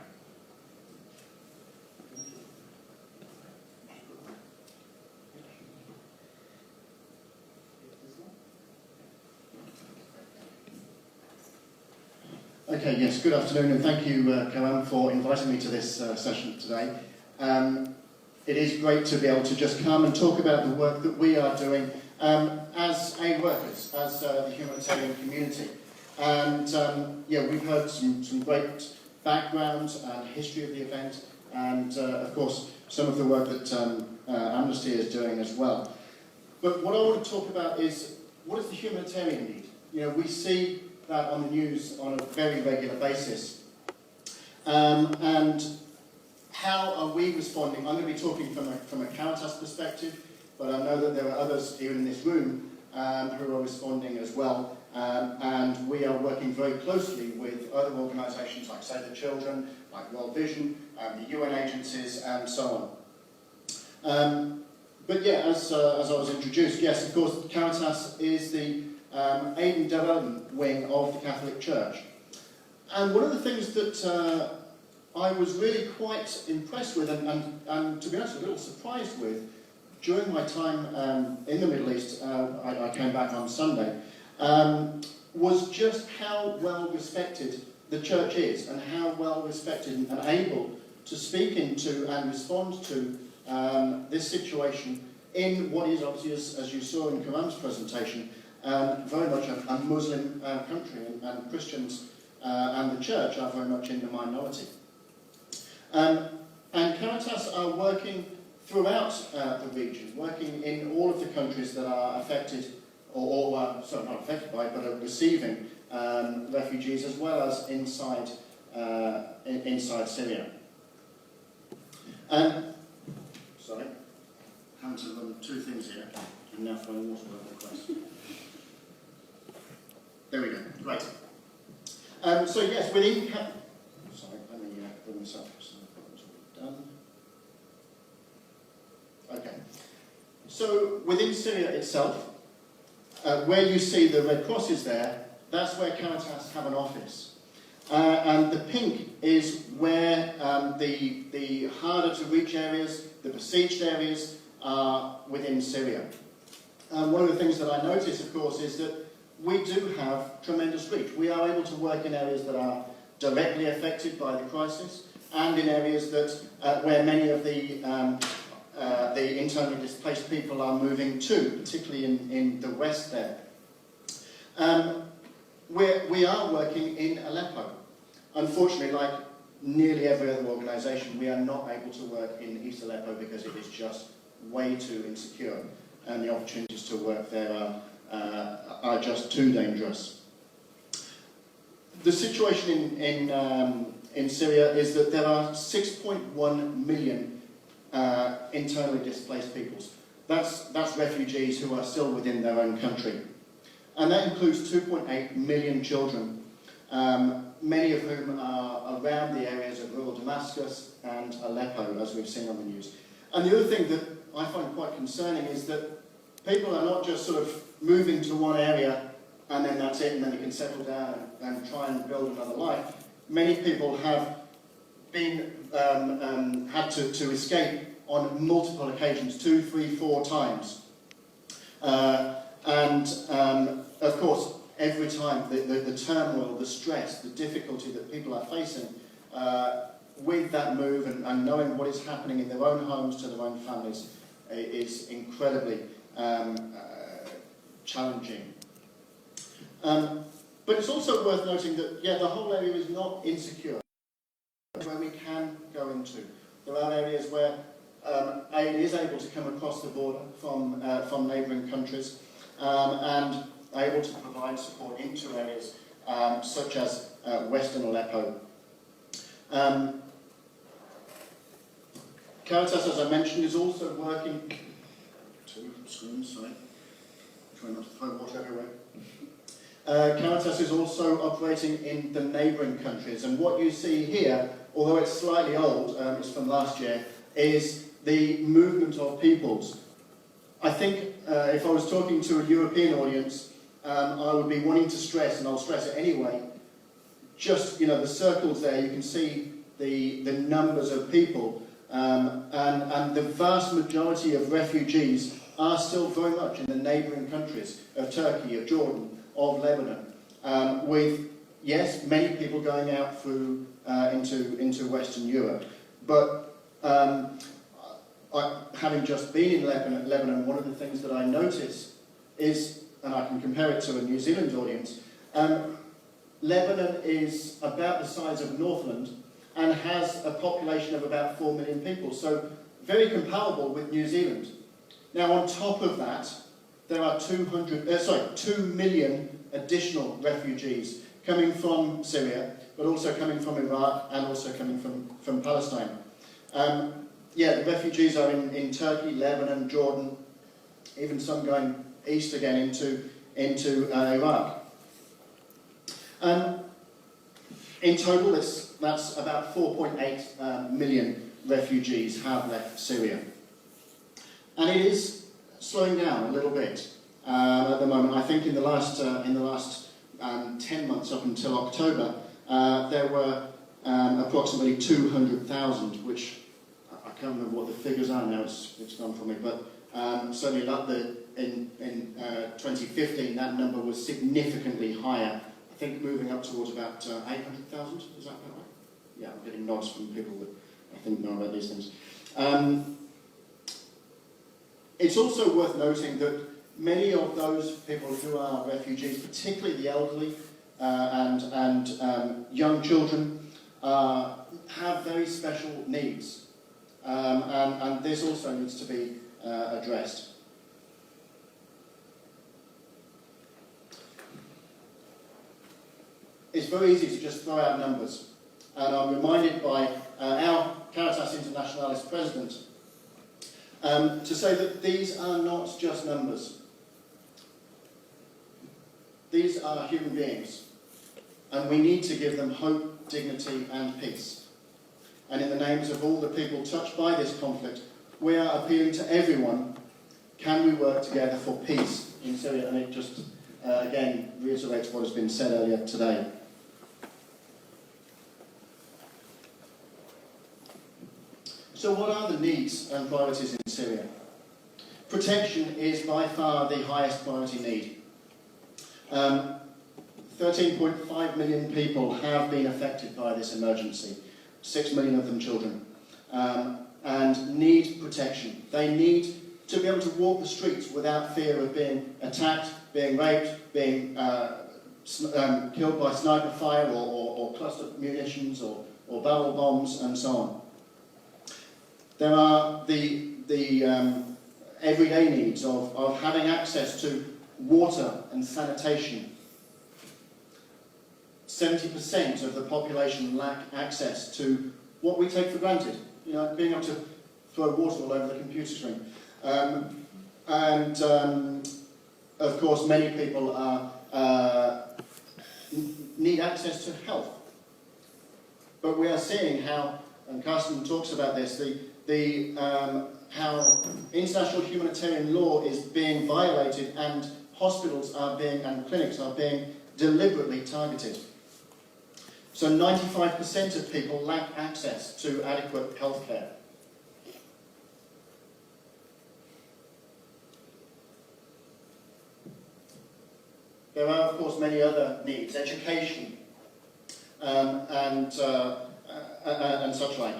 Okay, yes, good afternoon, and thank you, Karam, for inviting me to this session today. It is great to be able to just come and talk about the work that we are doing as aid workers, as the humanitarian community. And yeah, we've heard some great background and history of the event, and of course, some of the work that Amnesty is doing as well. But what I want to talk about is, what is the humanitarian need? You know, we see that on the news on a very regular basis. And how are we responding? I'm going to be talking from a Caritas perspective, but I know that there are others here in this room who are responding as well. And we are working very closely with other organisations like Save the Children, like World Vision, the UN agencies, and so on. But yeah, as I was introduced, yes, of course, Caritas is the aid and development wing of the Catholic Church. And one of the things that I was really quite impressed with, and to be honest, a little surprised with, during my time in the Middle East, I came back on Sunday, was just how well respected the church is, and how well respected and able to speak into and respond to this situation in what is obviously, as you saw in Karam's presentation, very much a Muslim country, and Christians and the church are very much in the minority. And Caritas are working throughout the region, working in all of the countries that are affected, sorry, not affected by, but are receiving refugees, as well as inside Syria. Sorry, having to run two things here. I'm now throwing water over the place. There we go. Right. So yes, within. Sorry, let me bring this up. So that was all done. Okay. So within Syria itself, where you see the Red Crosses there, that's where Caritas have an office. And the pink is where the harder to reach areas, the besieged areas, are within Syria. And one of the things that I notice, of course, is that we do have tremendous reach. We are able to work in areas that are directly affected by the crisis, and in areas that where many of the internally displaced people are moving to, particularly in the west there. We are working in Aleppo. Unfortunately, like nearly every other organisation, we are not able to work in East Aleppo because it is just way too insecure, and the opportunities to work there are just too dangerous. The situation in Syria is that there are 6.1 million internally displaced peoples. That's refugees who are still within their own country. And that includes 2.8 million children, many of whom are around the areas of rural Damascus and Aleppo, as we've seen on the news. And the other thing that I find quite concerning is that people are not just sort of moving to one area and then that's it, and then they can settle down and try and build another life. Many people have been had to escape on multiple occasions, 2, 3, 4 times. Of course, every time the turmoil, the stress, the difficulty that people are facing with that move and knowing what is happening in their own homes to their own families is incredibly challenging. But it's also worth noting that, yeah, the whole area is not insecure. Where we can go into. There are areas where aid is able to come across the border from neighbouring countries and able to provide support into areas such as Western Aleppo. Caritas, as I mentioned, is also working... Two screens, sorry. Try not to throw water everywhere. Caritas is also operating in the neighbouring countries, and what you see here, although it's slightly old, it's from last year, is the movement of peoples. I think if I was talking to a European audience, I would be wanting to stress, and I'll stress it anyway, just, you know, the circles there, you can see the numbers of people, and the vast majority of refugees are still very much in the neighbouring countries of Turkey, of Jordan, of Lebanon, with, yes, many people going out through into Western Europe. But having just been in Lebanon, one of the things that I notice is, and I can compare it to a New Zealand audience, Lebanon is about the size of Northland and has a population of about 4 million people, so very comparable with New Zealand. Now, on top of that, there are 2 million additional refugees coming from Syria, but also coming from Iraq and also coming from Palestine. The refugees are in Turkey, Lebanon, Jordan, even some going east again into Iraq. In total, that's about 4.8 million refugees have left Syria. And it is slowing down a little bit at the moment. I think in the last 10 months up until October, there were approximately 200,000, which I can't remember what the figures are now. It's gone from me, but certainly in 2015 that number was significantly higher. I think moving up towards about 800,000. Is that right? Yeah, I'm getting nods from people that I think know about these things. It's also worth noting that many of those people who are refugees, particularly the elderly and young children, have very special needs, and this also needs to be addressed. It's very easy to just throw out numbers, and I'm reminded by our Caritas Internationalis president to say that these are not just numbers. These are human beings, and we need to give them hope, dignity and peace. And in the names of all the people touched by this conflict, we are appealing to everyone, can we work together for peace in Syria? And it just, again, reiterates what has been said earlier today. So what are the needs and priorities in Syria? Protection is by far the highest priority need. 13.5 million people have been affected by this emergency, 6 million of them children, and need protection. They need to be able to walk the streets without fear of being attacked, being raped, being killed by sniper fire or cluster munitions or barrel bombs and so on. There are the everyday needs of having access to water and sanitation. 70% of the population lack access to what we take for granted, you know, being able to throw water all over the computer screen. Of course, many people need access to health. But we are seeing how, and Carsten talks about this, how international humanitarian law is being violated and hospitals and clinics are being deliberately targeted. So 95% of people lack access to adequate health care. There are, of course, many other needs, education and such like.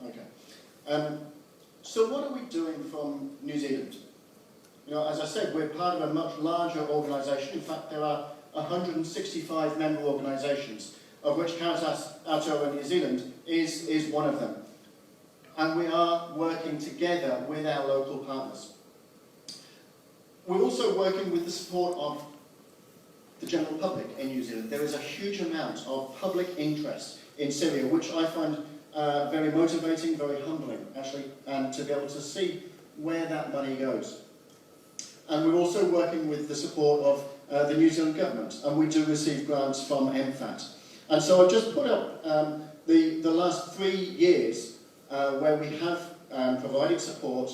Okay. So what are we doing from New Zealand? You know, as I said, we're part of a much larger organisation. In fact, there are 165 member organisations, of which Aotearoa New Zealand is one of them. And we are working together with our local partners. We're also working with the support of the general public in New Zealand. There is a huge amount of public interest in Syria, which I find very motivating, very humbling, actually, to be able to see where that money goes. And we're also working with the support of the New Zealand government, and we do receive grants from MFAT. And so I've just put up the last 3 years where we have provided support,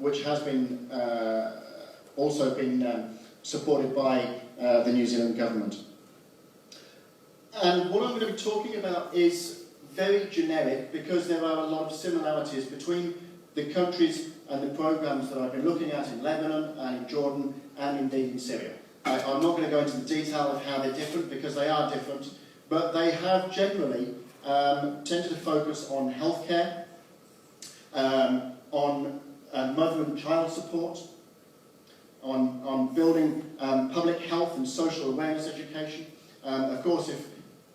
which has been also been supported by the New Zealand government. And what I'm going to be talking about is very generic because there are a lot of similarities between the countries and the programs that I've been looking at in Lebanon and in Jordan and indeed in Syria. I'm not going to go into the detail of how they're different because they are different, but they have generally tended to focus on healthcare, on mother and child support, on building public health and social awareness education. Of course,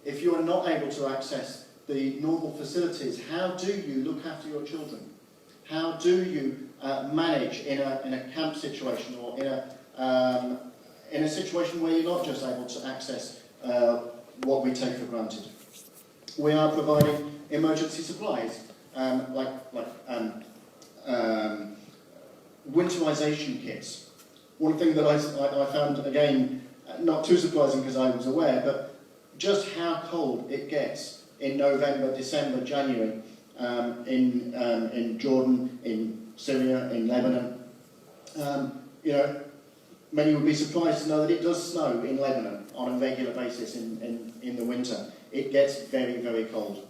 if you are not able to access the normal facilities, how do you look after your children? How do you manage in a camp situation or in a situation where you're not just able to access what we take for granted? We are providing emergency supplies, like winterization kits. One thing that I found, again, not too surprising because I was aware, but just how cold it gets in November, December, January in Jordan, in Syria, in Lebanon. You know, many would be surprised to know that it does snow in Lebanon on a regular basis in the winter. It gets very, very cold.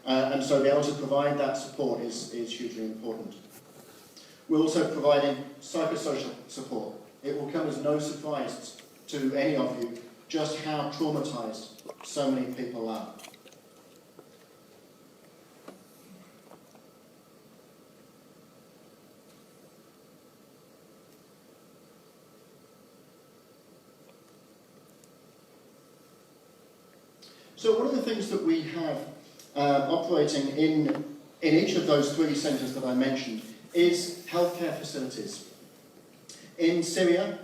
And so to be able to provide that support is hugely important. We're also providing psychosocial support. It will come as no surprise to any of you just how traumatised so many people are. So one of the things that we have operating in each of those 3 centres that I mentioned is healthcare facilities. In Syria,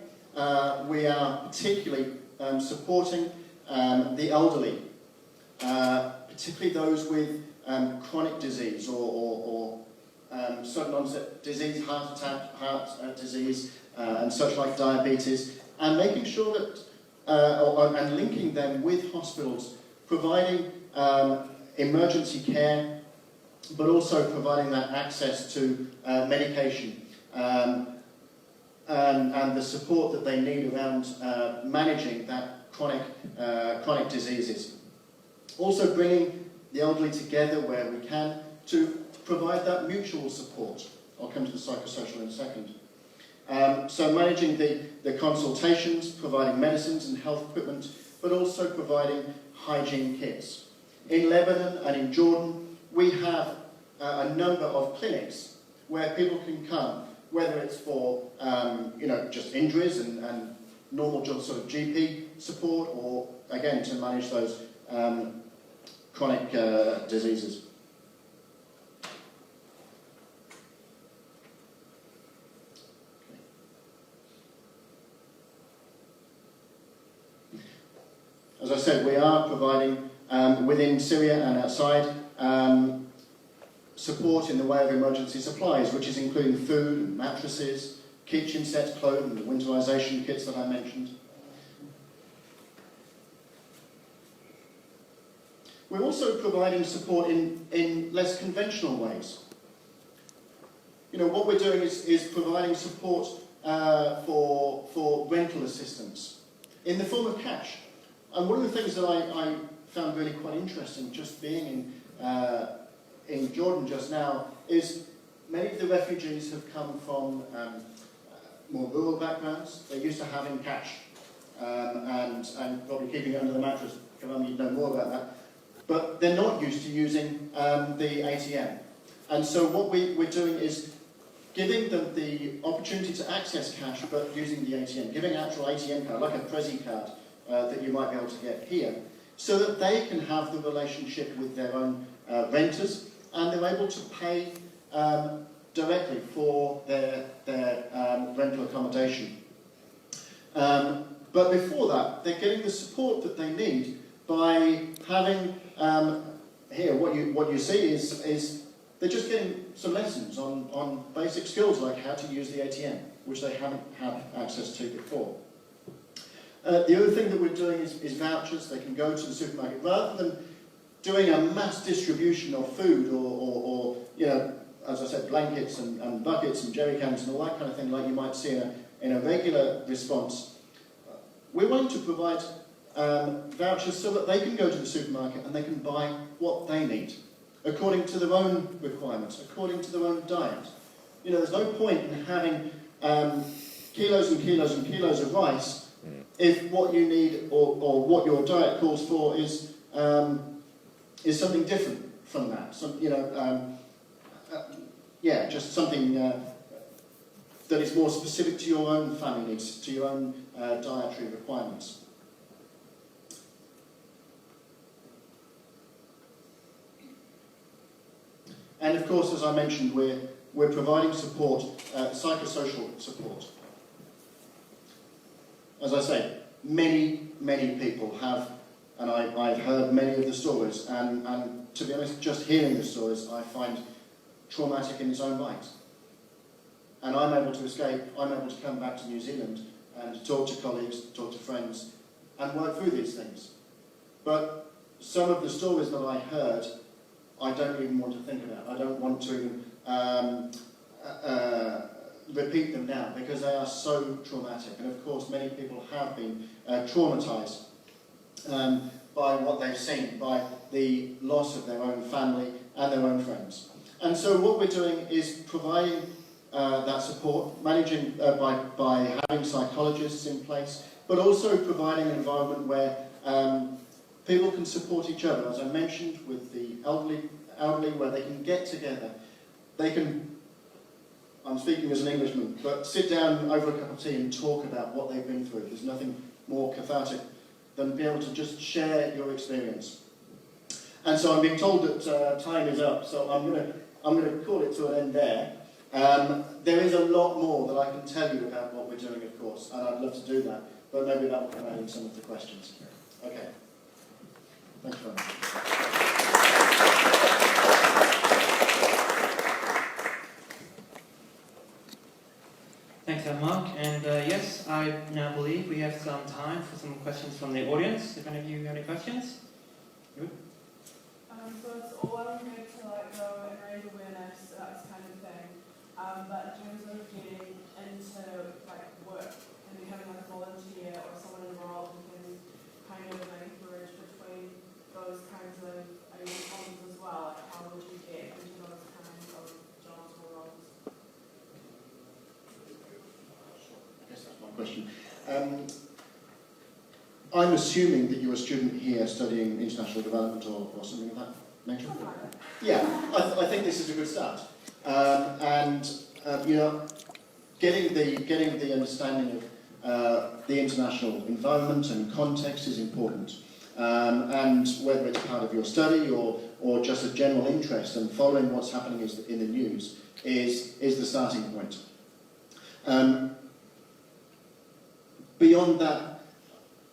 we are particularly supporting the elderly, particularly those with chronic disease or sudden onset disease, heart attack, heart disease, and such like diabetes, and making sure that, and linking them with hospitals, providing emergency care, but also providing that access to medication and the support that they need around managing that chronic diseases. Also bringing the elderly together where we can to provide that mutual support. I'll come to the psychosocial in a second. So managing the consultations, providing medicines and health equipment, but also providing hygiene kits. In Lebanon and in Jordan, we have a number of clinics where people can come, whether it's for just injuries and normal sort of GP support, or again to manage those chronic diseases. As I said, we are providing within Syria and outside support in the way of emergency supplies, which is including food, mattresses, kitchen sets, clothing, the winterization kits that I mentioned. we're also providing support in less conventional ways. What we're doing is providing support for rental assistance in the form of cash. And one of the things that I found really quite interesting, just being in Jordan just now, is many of the refugees have come from more rural backgrounds. They're used to having cash and probably keeping it under the mattress. Karam, you'd know more about that. But they're not used to using the ATM. And so what we're doing is giving them the opportunity to access cash, but using the ATM, giving an actual ATM card, like a Prezi card that you might be able to get here, so that they can have the relationship with their own renters, and they're able to pay directly for their rental accommodation. But before that, they're getting the support that they need by having, here, what you see is they're just getting some lessons on basic skills like how to use the ATM, which they haven't had access to before. The other thing that we're doing is vouchers. They can go to the supermarket. Rather than doing a mass distribution of food or as I said, blankets and buckets and jerry cans and all that kind of thing like you might see in a regular response, we're going to provide vouchers so that they can go to the supermarket and they can buy what they need, according to their own requirements, according to their own diet. There's no point in having kilos and kilos and kilos of rice if what you need or what your diet calls for is something different from that. Just something that is more specific to your own family needs, to your own dietary requirements. And of course, as I mentioned, we're providing support, psychosocial support. As I say, many people have, and I've heard many of the stories, and to be honest, just hearing the stories I find traumatic in its own right. And I'm able to escape, I'm able to come back to New Zealand and talk to colleagues, talk to friends, and work through these things. But some of the stories that I heard, I don't even want to think about. I don't want to even repeat them now, because they are so traumatic. And of course, many people have been traumatised by what they've seen, by the loss of their own family and their own friends. And so what we're doing is providing that support, managing by having psychologists in place, but also providing an environment where people can support each other, as I mentioned, with the elderly, where they can get together. They can, I'm speaking as an Englishman, but sit down over a cup of tea and talk about what they've been through. There's nothing more cathartic than be able to just share your experience. And so I'm being told that time is up, so I'm going to call it to an end there. There is a lot more that I can tell you about what we're doing, of course, and I'd love to do that, but maybe that will come out in some of the questions. Okay. Thank you very much. Thanks, Mark. And yes, I now believe we have some time for some questions from the audience. If any of you have any questions? Good. So it's all well and good to go and raise awareness, that kind of thing. But in terms of getting into work and having a volunteer or someone involved who can kind of make a bridge between those kinds of problems as well, how would you get into those kinds of jobs or roles? I guess that's my question. I'm assuming that you're a student here studying international development or something of that nature? Yeah, I think this is a good start. Getting the understanding of the international environment and context is important. And whether it's part of your study or just a general interest and following what's happening in the news is the starting point. Beyond that,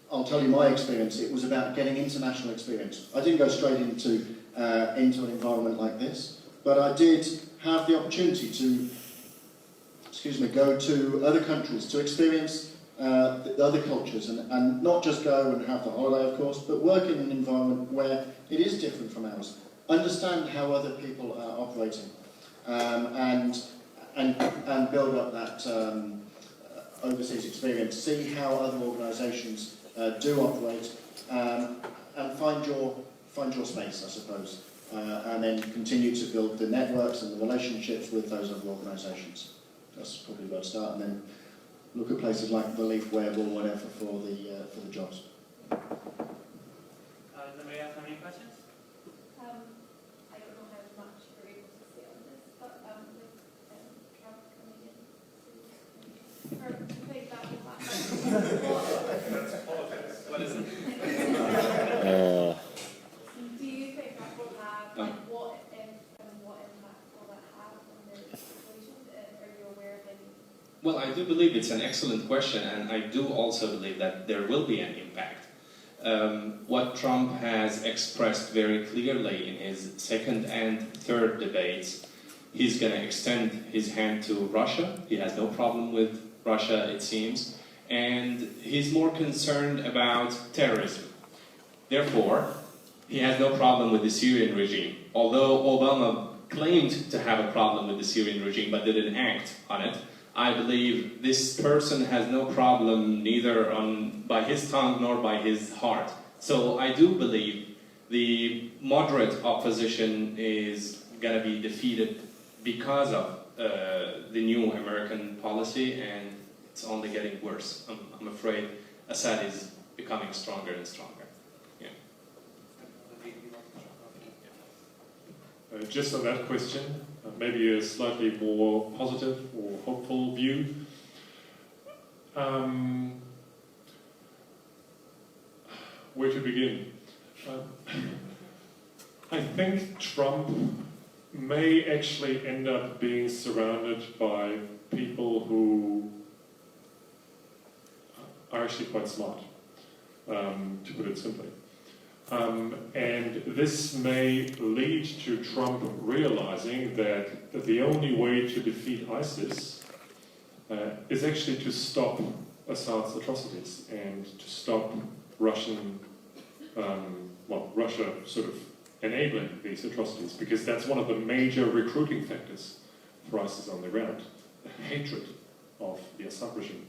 I'll tell you my experience. It was about getting international experience. I didn't go straight into an environment like this, but I did have the opportunity to, go to other countries to experience the other cultures, and not just go and have the holiday, of course, but work in an environment where it is different from ours. Understand how other people are operating, and build up that overseas experience. See how other organisations do operate, and find your space, I suppose, and then continue to build the networks and the relationships with those other organisations. That's probably where to start, and then look at places like the Leaf Web or whatever for the jobs. Does anybody else have any questions? I don't know how much you're able to say on this, but with Trump coming in to play that with What is it? do you think that will have, like, what if and what impact will that have on the situation? Are you aware of any? Well, I do believe it's an excellent question, and I do also believe that there will be an impact. What Trump has expressed very clearly in his second and third debates, he's going to extend his hand to Russia. He has no problem with Russia, it seems, and he's more concerned about terrorism. Therefore, he has no problem with the Syrian regime. Although Obama claimed to have a problem with the Syrian regime but didn't act on it, I believe this person has no problem neither by his tongue nor by his heart. So I do believe the moderate opposition is going to be defeated because of the new American policy, and it's only getting worse. I'm afraid Assad is becoming stronger and stronger. Yeah. Just on that question, maybe a slightly more positive or hopeful view. Where to begin? I think Trump may actually end up being surrounded by people who are actually quite smart, to put it simply. And this may lead to Trump realizing that the only way to defeat ISIS is actually to stop Assad's atrocities and to stop Russia sort of enabling these atrocities, because that's one of the major recruiting factors for ISIS on the ground, the hatred of the Assad regime.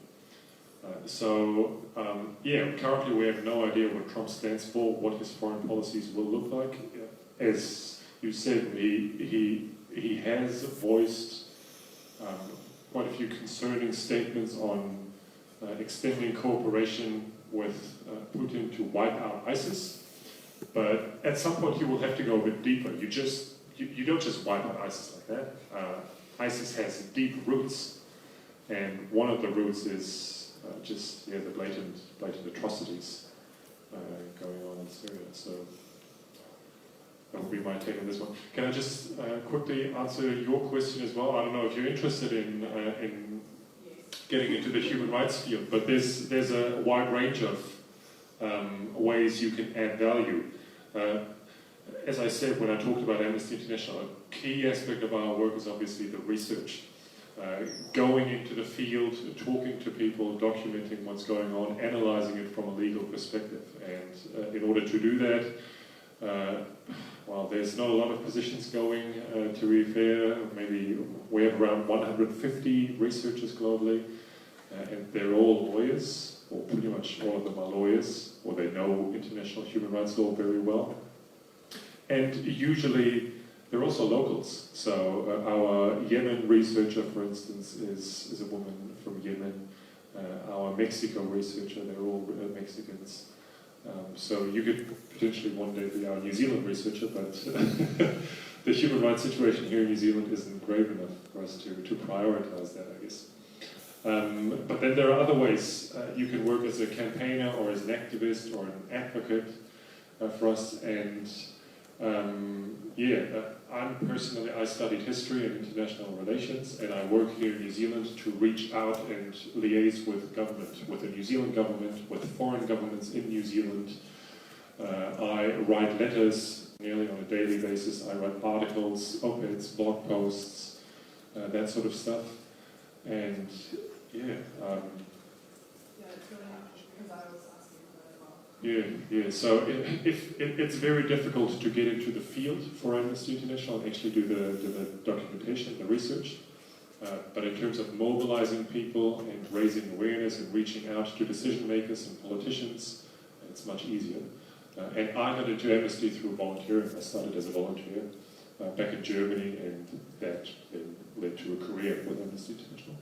Currently we have no idea what Trump stands for, what his foreign policies will look like. As you said, he has voiced quite a few concerning statements on extending cooperation with Putin to wipe out ISIS. But at some point he will have to go a bit deeper. You don't just wipe out ISIS like that. ISIS has deep roots, and one of the roots is the blatant atrocities going on in Syria. So that would be my take on this one. Can I just quickly answer your question as well? I don't know if you're interested in getting into the human rights field, but there's a wide range of ways you can add value. As I said when I talked about Amnesty International, a key aspect of our work is obviously the research. Going into the field, talking to people, documenting what's going on, analysing it from a legal perspective. And in order to do that, there's not a lot of positions going, to be fair. Maybe we have around 150 researchers globally, and they're all lawyers, or pretty much all of them are lawyers, or they know international human rights law very well. And usually they're also locals. So our Yemen researcher, for instance, is a woman from Yemen. Our Mexico researcher, they're all Mexicans. So you could potentially one day be our New Zealand researcher, but the human rights situation here in New Zealand isn't grave enough for us to prioritise that, I guess. But then there are other ways. You can work as a campaigner or as an activist or an advocate for us. And I studied history and international relations, and I work here in New Zealand to reach out and liaise with government, with the New Zealand government, with foreign governments in New Zealand. I write letters nearly on a daily basis. I write articles, op-eds, blog posts, that sort of stuff. And it's really because I was asking for that as well. Yeah. So it's very difficult to get into the field for Amnesty International and actually do the documentation, the research. But in terms of mobilizing people and raising awareness and reaching out to decision makers and politicians, it's much easier. And I got into Amnesty through volunteering. I started as a volunteer back in Germany, and that then led to a career with Amnesty International.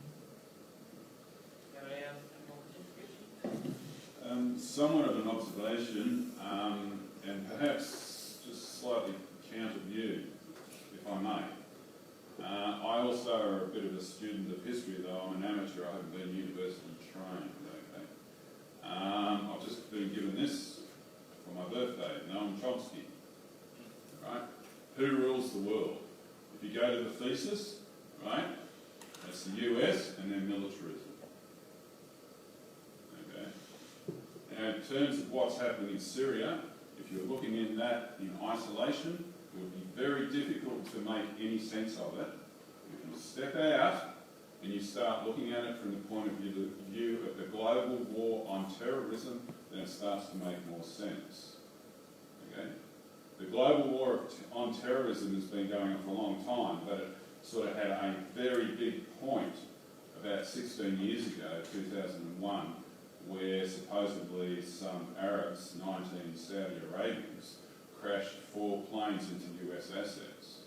Somewhat of an observation, and perhaps just slightly counter view, if I may. I also are a bit of a student of history, though I'm an amateur. I haven't been university trained. Okay. I've just been given this for my birthday, Noam Chomsky. Right? Who rules the world? If you go to the thesis, right, that's the US and their militarism. Okay. Now, in terms of what's happening in Syria, if you're looking at that in isolation, it would be very difficult to make any sense of it. If you step out and you start looking at it from the point of view of the global war on terrorism, then it starts to make more sense. Okay? The global war on terrorism has been going on for a long time, but it sort of had a very big point about 16 years ago, 2001, where supposedly some Arabs, 19 Saudi Arabians, crashed 4 planes into US assets.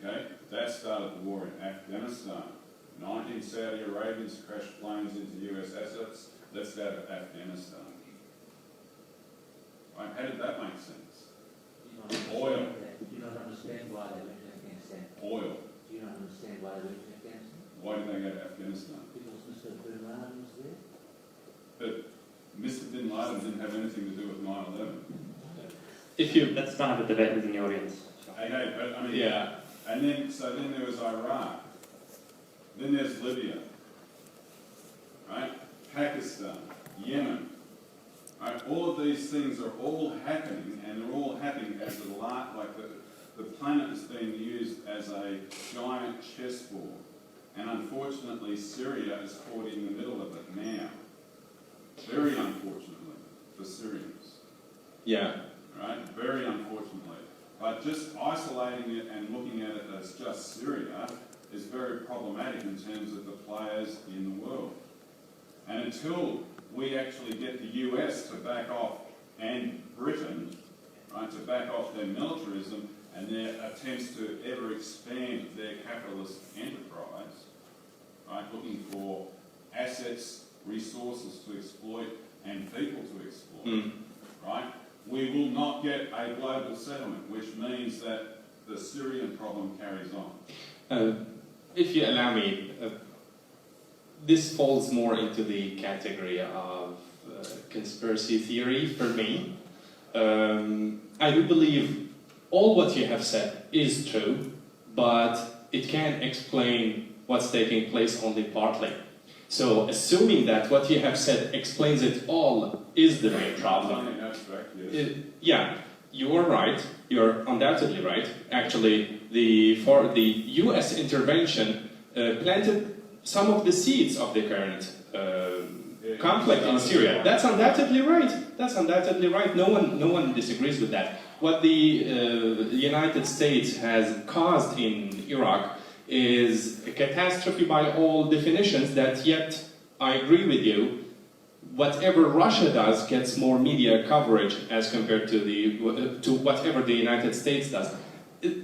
Okay? That started the war in Afghanistan. 19 Saudi Arabians crashed planes into US assets. Let's go to Afghanistan. Right? How did that make sense? Oil. You don't understand why they went to Afghanistan. Oil. You don't understand why they went to Afghanistan. Why did they go to Afghanistan? Because Mr. Bin Laden was there. But Mr. Bin Laden didn't have anything to do with 9/11. Let's not have a debate within the audience. Okay, but I mean, Yeah. And then there was Iraq. Then there's Libya. Right? Pakistan, Yemen. Right? All of these things are all happening, and they're all happening as the planet is being used as a giant chessboard. And unfortunately, Syria is caught in the middle of it now. Very unfortunately for Syrians. Yeah. Right? Very unfortunately. But just isolating it and looking at it as just Syria is very problematic in terms of the players in the world. And until we actually get the US to back off, and Britain, right, to back off their militarism and their attempts to ever expand their capitalist enterprise, right, looking for assets, resources to exploit and people to exploit, right, we will not get a global settlement, which means that the Syrian problem carries on. If you allow me, this falls more into the category of conspiracy theory for me. I do believe all what you have said is true, but it can explain what's taking place only partly. So, assuming that what you have said explains it all is the real problem. Yeah, you are right. You're undoubtedly right. Actually, the U.S. intervention planted some of the seeds of the current conflict in Syria. That's undoubtedly right. That's undoubtedly right. No one disagrees with that. What the United States has caused in Iraq is a catastrophe by all definitions, that yet, I agree with you, whatever Russia does gets more media coverage as compared to whatever the United States does.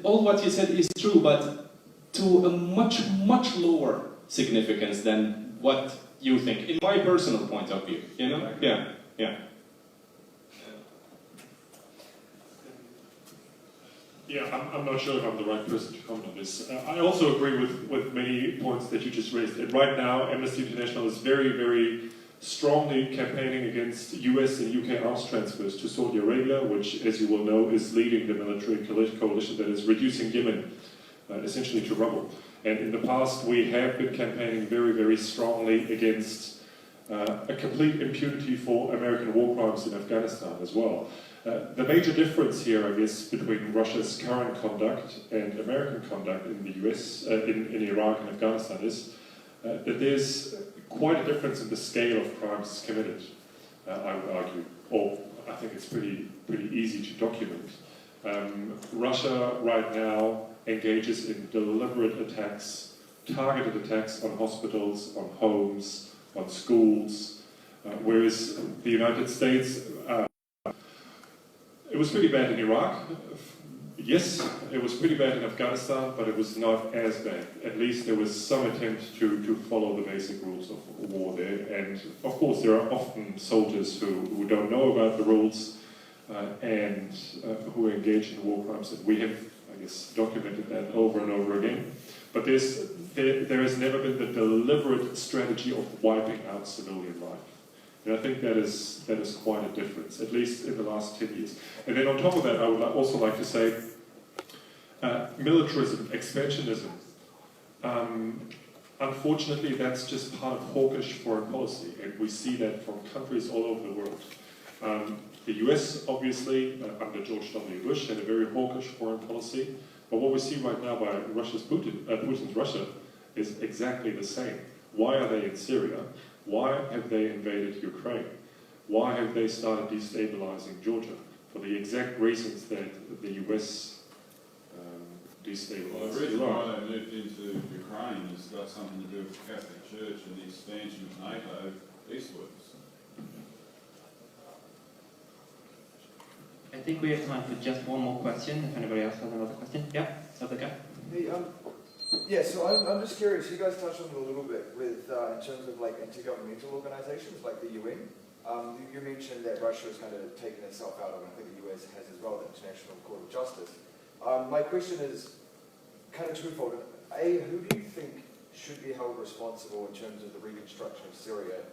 All what you said is true, but to a much, much lower significance than what you think, in my personal point of view, you know? Yeah. Yeah, I'm not sure if I'm the right person to comment on this. I also agree with many points that you just raised. And right now, Amnesty International is very, very strongly campaigning against US and UK arms transfers to Saudi Arabia, which, as you will know, is leading the military coalition that is reducing Yemen essentially to rubble. And in the past, we have been campaigning very, very strongly against a complete impunity for American war crimes in Afghanistan as well. The major difference here, I guess, between Russia's current conduct and American conduct in the US, in Iraq and Afghanistan is that there's quite a difference in the scale of crimes committed, I would argue, or I think it's pretty easy to document. Russia right now engages in deliberate attacks, targeted attacks on hospitals, on homes, on schools, whereas the United States, it was pretty bad in Iraq. Yes, it was pretty bad in Afghanistan, but it was not as bad. At least there was some attempt to follow the basic rules of war there. And of course, there are often soldiers who don't know about the rules and who engage in war crimes. And we have, I guess, documented that over and over again. But there has never been the deliberate strategy of wiping out civilian life. And I think that is quite a difference, at least in the last 10 years. And then on top of that, I would also like to say militarism, expansionism. Unfortunately, that's just part of hawkish foreign policy, and we see that from countries all over the world. The US, obviously, under George W. Bush, had a very hawkish foreign policy, but what we see right now by Putin's Russia is exactly the same. Why are they in Syria? Why have they invaded Ukraine? Why have they started destabilizing Georgia? For the exact reasons that the US destabilized Well, the reason Iraq. why they moved into Ukraine has got something to do with the Catholic Church and the expansion of NATO eastwards. I think we have time for just one more question, if anybody else has another question. Yeah, other guy. Hey, yeah, so I'm just curious, you guys touched on it a little bit with, in terms of like intergovernmental organizations like the UN. You mentioned that Russia has kind of taken itself out of, and I think the US has as well, the International Court of Justice. My question is kind of twofold. A, who do you think should be held responsible in terms of the reconstruction of Syria,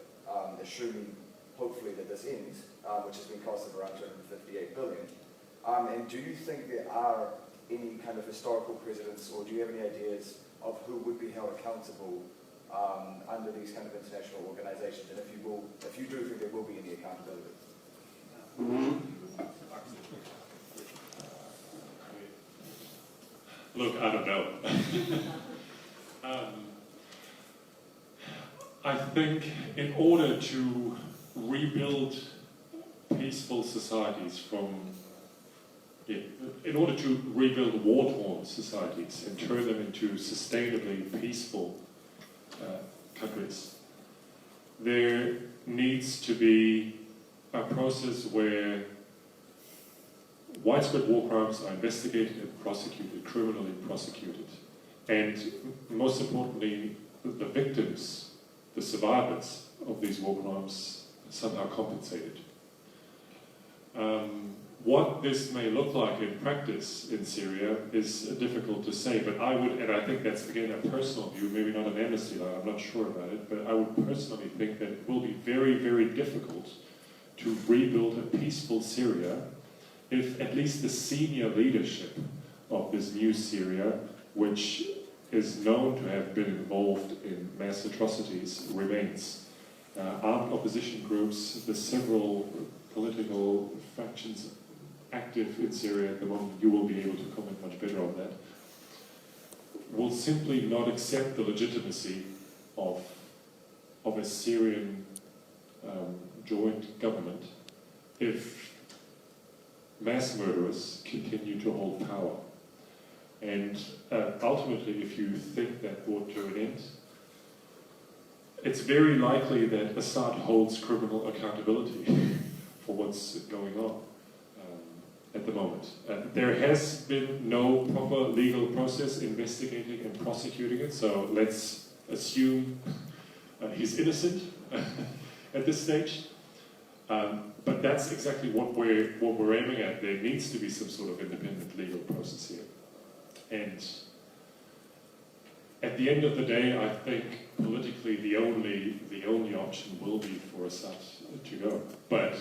assuming hopefully that this ends, which has been costing around 258 billion? And do you think there are any kind of historical precedents, or do you have any ideas of who would be held accountable under these kind of international organizations? And if you do think there will be any accountability? Look, I don't know. I think in order to rebuild peaceful societies in order to rebuild war-torn societies and turn them into sustainably peaceful countries, there needs to be a process where widespread war crimes are investigated and prosecuted, criminally prosecuted, and most importantly, the victims, the survivors of these war crimes, somehow compensated. What this may look like in practice in Syria is difficult to say, but I would, and I think that's again a personal view, maybe not an amnesty law, I'm not sure about it, but I would personally think that it will be very, very difficult to rebuild a peaceful Syria if at least the senior leadership of this new Syria, which is known to have been involved in mass atrocities, remains. Armed opposition groups, the several political factions active in Syria at the moment, you will be able to comment much better on that, will simply not accept the legitimacy of a Syrian joint government if mass murderers continue to hold power. And ultimately, if you think that brought to an end, it's very likely that Assad holds criminal accountability for what's going on at the moment. There has been no proper legal process investigating and prosecuting it, so let's assume he's innocent at this stage. But that's exactly what we're aiming at. There needs to be some sort of independent legal process here. And at the end of the day, I think politically the only option will be for Assad to go. But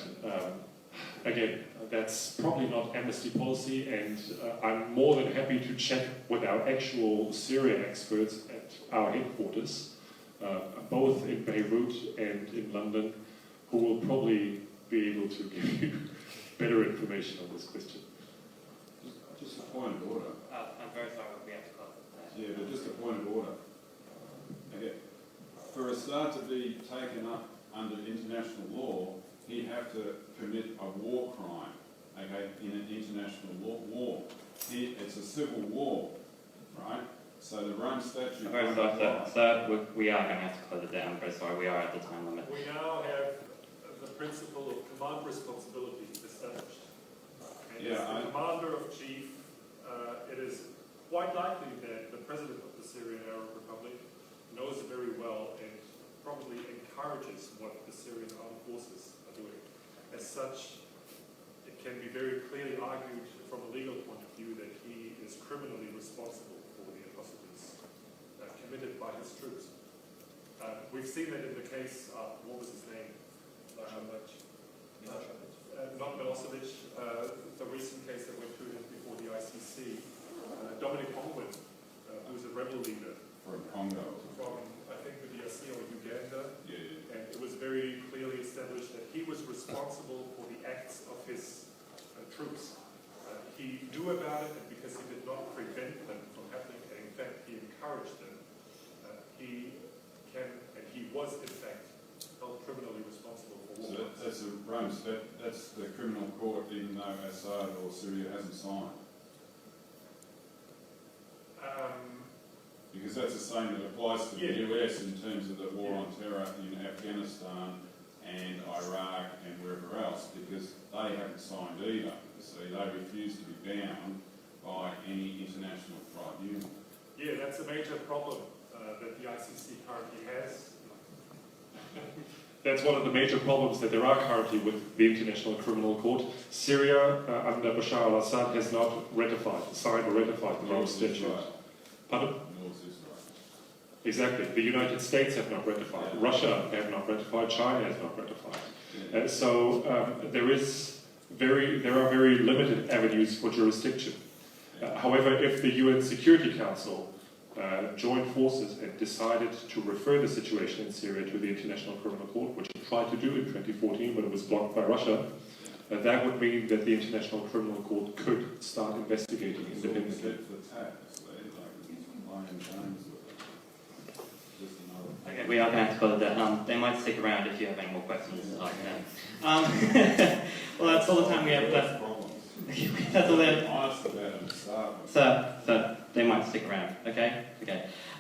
again, that's probably not amnesty policy, and I'm more than happy to check with our actual Syria experts at our headquarters, both in Beirut and in London, who will probably be able to give you better information on this question. Just a point of order. I'm very sorry, we have to close. Yeah, but just a point of order. Okay. For Assad to be taken up under international law, he'd have to commit a war crime, okay, in an international war. It's a civil war, right? So the Rome Statute... Very sorry, sir, we are going to have to close it down. I'm very sorry, we are at the time limit. We now have the principle of command responsibility established. And Yeah, as the commander-in-chief, it is quite likely that the president of the Syrian Arab Republic knows very well and probably encourages what the Syrian armed forces are doing. As such, it can be very clearly argued from a legal point of view that he is criminally responsible for the atrocities committed by his troops. We've seen that in the case of, what was his name? Not Milosevic, the recent case that went through before the ICC. Dominic Ongwen, who's a rebel leader. From Congo. From, I think, the DRC or Uganda. Yeah. And it was very clearly established that he was responsible for the acts of his troops. He knew about it, and because he did not prevent them from happening, and in fact he encouraged them, he can, and he was in fact held criminally responsible for war. So that's the criminal court, even though Assad or Syria hasn't signed. Because that's the same that applies to the US in terms of the war on terror in Afghanistan and Iraq and wherever else, because they haven't signed either. So they refuse to be bound by any international tribunal. Yeah, that's a major problem that the ICC currently has. That's one of the major problems that there are currently with the International Criminal Court. Syria, under Bashar al-Assad, has not signed or ratified the Rome Statute. Pardon? Exactly. The United States have not ratified. Russia have not ratified. China has not ratified. So there are very limited avenues for jurisdiction. However, if the UN Security Council joined forces and decided to refer the situation in Syria to the International Criminal Court, which it tried to do in 2014, but it was blocked by Russia, that would mean that the International Criminal Court could start investigating independently. Okay, we are going to have to close that. They might stick around if you have any more questions. Well, that's all the time we have left. That's all they have. So they might stick around. Okay.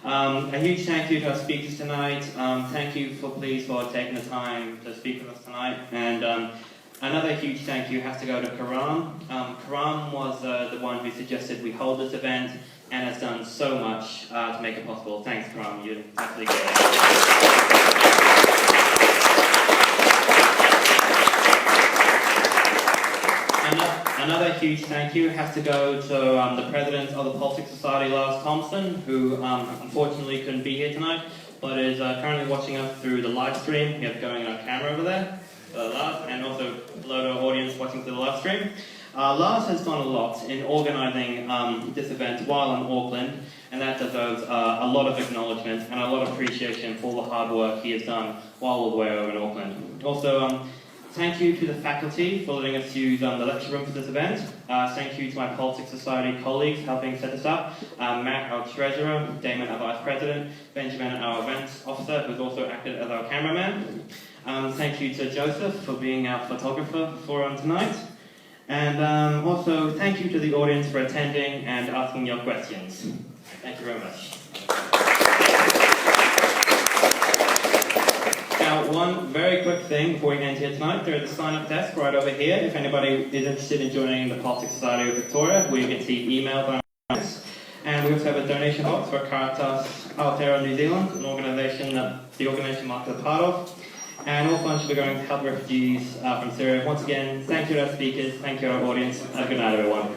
A huge thank you to our speakers tonight. Thank you for taking the time to speak with us tonight. And another huge thank you has to go to Karam. Karam was the one who suggested we hold this event and has done so much to make it possible. Thanks, Karam. You're absolutely great. Another huge thank you has to go to the president of the Politics Society, Lars Thompson, who unfortunately couldn't be here tonight, but is currently watching us through the live stream. We have going on camera over there, Lars, and also hello to our audience watching through the live stream. Lars has done a lot in organising this event while in Auckland, and that deserves a lot of acknowledgement and a lot of appreciation for all the hard work he has done while we're over in Auckland. Also, thank you to the faculty for letting us use the lecture room for this event. Thank you to my Politics Society colleagues helping set this up. Matt, our treasurer, Damon, our vice president, Benjamin, our events officer, who's also acted as our cameraman. Thank you to Joseph for being our photographer for tonight. And also, thank you to the audience for attending and asking your questions. Thank you very much. Now, one very quick thing before we end here tonight. There is a sign-up desk right over here. If anybody is interested in joining the Politics Society of Victoria, we can see emails on our desk. And we also have a donation box for Caritas Aotearoa New Zealand, an organisation that the organisation Mark is a part of. And all funds will be going to help refugees from Syria. Once again, thank you to our speakers, thank you to our audience, and good night, everyone.